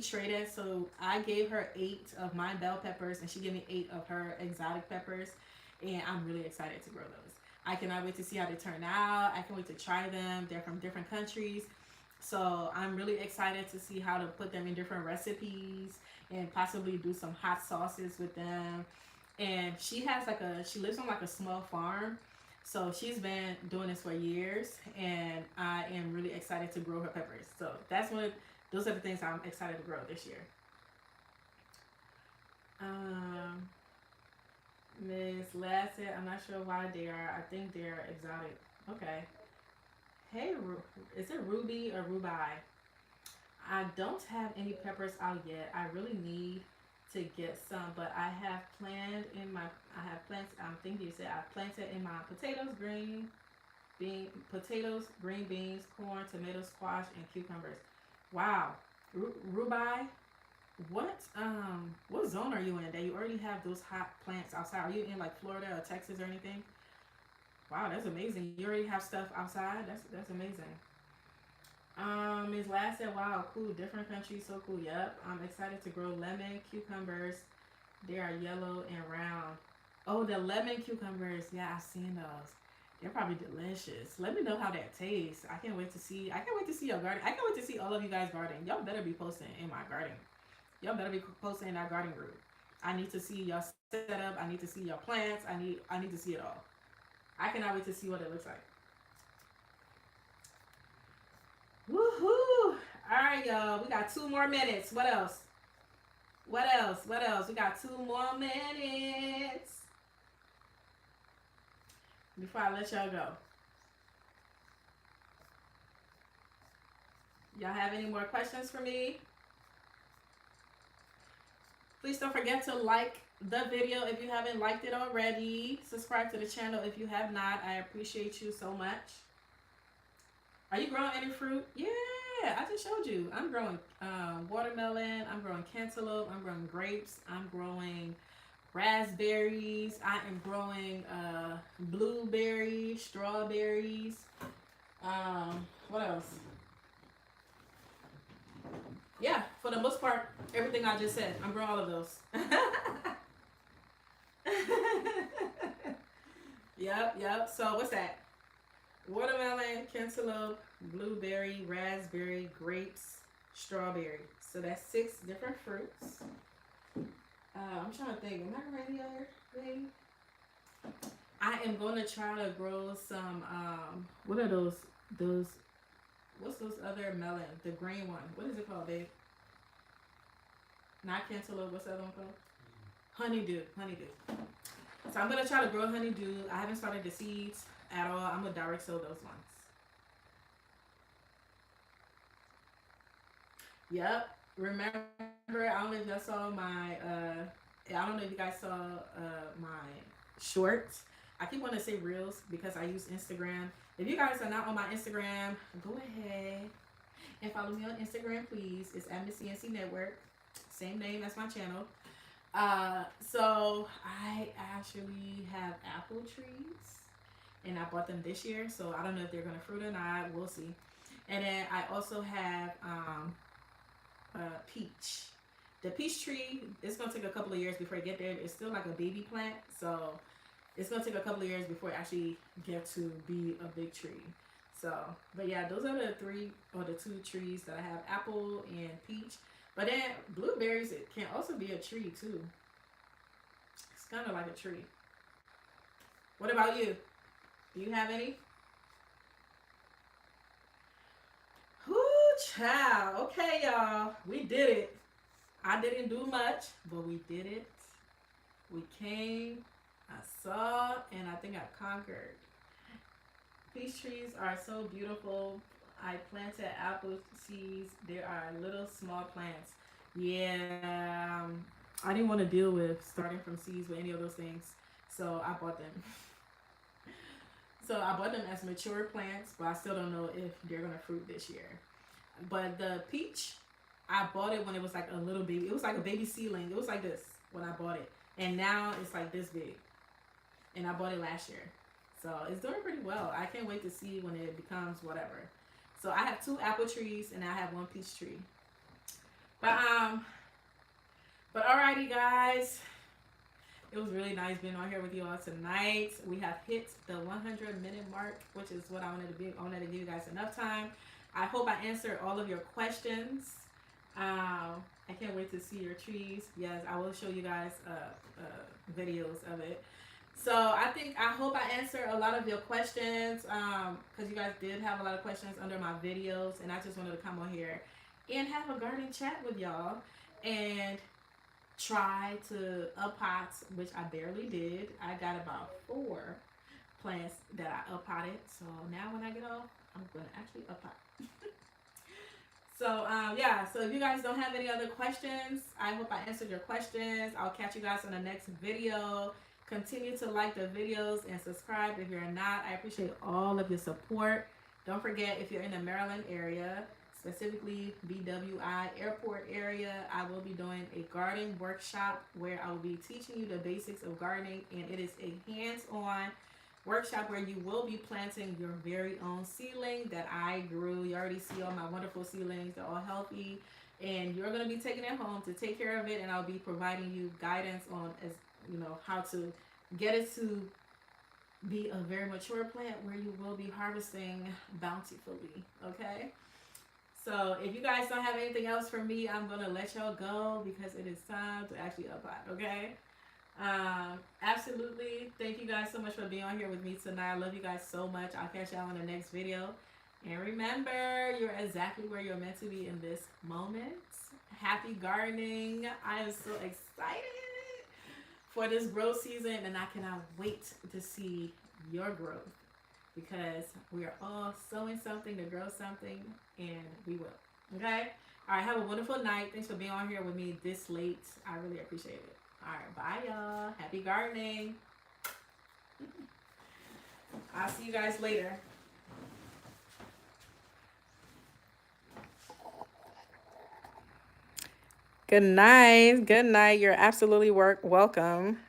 traded. So I gave her 8 of my bell peppers, and she gave me 8 of her exotic peppers, and I'm really excited to grow those. I cannot wait to see how they turn out. I can wait to try them. They're from different countries. So I'm really excited to see how to put them in different recipes and possibly do some hot sauces with them. And she lives on like a small farm. So she's been doing this for years, and I am really excited to grow her peppers. So those are the things I'm excited to grow this year. Um, Miss Lassett, I'm not sure why they are. I think they're exotic. Okay. Hey, is it Ruby or Ruby? I don't have any peppers out yet. I really need to get some, but I have plants. I'm thinking you said I planted in my potatoes, green beans, corn, tomato, squash, and cucumbers. Wow, Ruby, what zone are you in that you already have those hot plants outside? Are you in like Florida or Texas or anything? Wow, that's amazing. You already have stuff outside. That's amazing. Ms. Last said, wow, cool, different countries, so cool. Yep. I'm excited to grow lemon cucumbers. They are yellow and round. Oh, the lemon cucumbers. Yeah, I've seen those. They're probably delicious. Let me know how that tastes. I can't wait to see your garden. I can't wait to see all of you guys garden. Y'all better be posting in my garden. Y'all better be posting in our garden group. I need to see your setup. I need to see your plants. I need to see it all. I cannot wait to see what it looks like. Woohoo! All right, y'all. We got 2 more minutes. What else? What else? What else? We got 2 more minutes before I let y'all go. Y'all have any more questions for me? Please don't forget to like the video if you haven't liked it already. Subscribe to the channel if you have not. I appreciate you so much. Are you growing any fruit? Yeah, I just showed you. I'm growing watermelon. I'm growing cantaloupe. I'm growing grapes. I'm growing raspberries. I am growing blueberries, strawberries. What else? Yeah, for the most part, everything I just said. I'm growing all of those. Yep. So what's that? watermelon, cantaloupe, blueberry, raspberry, grapes, strawberry. So that's 6 different fruits. I'm trying to think. Am I ready already? I am going to try to grow some. What are those? Those. What's those other melon? The green one. What is it called, babe? Not cantaloupe. What's the other one called? Honeydew. Honeydew. So I'm gonna try to grow honeydew. I haven't started the seeds at all. I'm gonna direct sow those ones. Yep. Remember, I don't know if y'all saw my I don't know if you guys saw my shorts. I keep wanting to say reels because I use Instagram. If you guys are not on my Instagram, go ahead and follow me on Instagram, please. It's at Miss CNC Network. Same name as my channel. So I actually have apple trees and I bought them this year. So I don't know if they're gonna fruit or not. We'll see. And then I also have peach. The peach tree, it's gonna take a couple of years before I get there. It's still like a baby plant, so it's gonna take a couple of years before it actually get to be a big tree. So, but yeah, those are the 3 or the 2 trees that I have: apple and peach. But then blueberries, it can also be a tree too. It's kind of like a tree. What about you? Do you have any? Whoo, child. Okay, y'all. We did it. I didn't do much, but we did it. We came, I saw, and I think I conquered. Peach trees are so beautiful. I planted apple seeds. There are little small plants. Yeah, I didn't want to deal with starting from seeds with any of those things, so I bought them. So I bought them as mature plants, but I still don't know if they're gonna fruit this year. But the peach, I bought it when it was like a little baby. It was like a baby seedling. It was like this when I bought it, and now it's like this big. And I bought it last year, so it's doing pretty well. I can't wait to see when it becomes whatever. So I have 2 apple trees and I have 1 peach tree. But alrighty, guys. It was really nice being on here with you all tonight. We have hit the 100-minute mark, which is what I wanted to be. I wanted to give you guys enough time. I hope I answered all of your questions. I can't wait to see your trees. Yes, I will show you guys videos of it. So I hope I answered a lot of your questions because you guys did have a lot of questions under my videos, and I just wanted to come on here and have a garden chat with y'all and try to up-pot, which I barely did. I got about 4 plants that I up-potted. So now when I get off, I'm going to actually up-pot. So, yeah. So if you guys don't have any other questions, I hope I answered your questions. I'll catch you guys on the next video. Continue to like the videos and subscribe if you're not. I appreciate all of your support. Don't forget, if you're in the Maryland area, specifically BWI airport area, I will be doing a garden workshop where I will be teaching you the basics of gardening, and it is a hands-on workshop where you will be planting your very own seedling that I grew. You already see all my wonderful seedlings. They're all healthy, and you're going to be taking it home to take care of it, and I'll be providing you guidance on, as you know, how to get it to be a very mature plant where you will be harvesting bountifully. Okay, so if you guys don't have anything else for me, I'm gonna let y'all go because it is time to actually up-pot. Okay, absolutely. Thank you guys so much for being on here with me tonight. I love you guys so much. I'll catch y'all in the next video, and remember, you're exactly where you're meant to be in this moment. Happy gardening. I am so excited for this growth season, and I cannot wait to see your growth because we are all sowing something to grow something, and we will. Okay? All right, have a wonderful night. Thanks for being on here with me this late. I really appreciate it. All right, bye, y'all. Happy gardening. I'll see you guys later. Good night. Good night. You're absolutely welcome.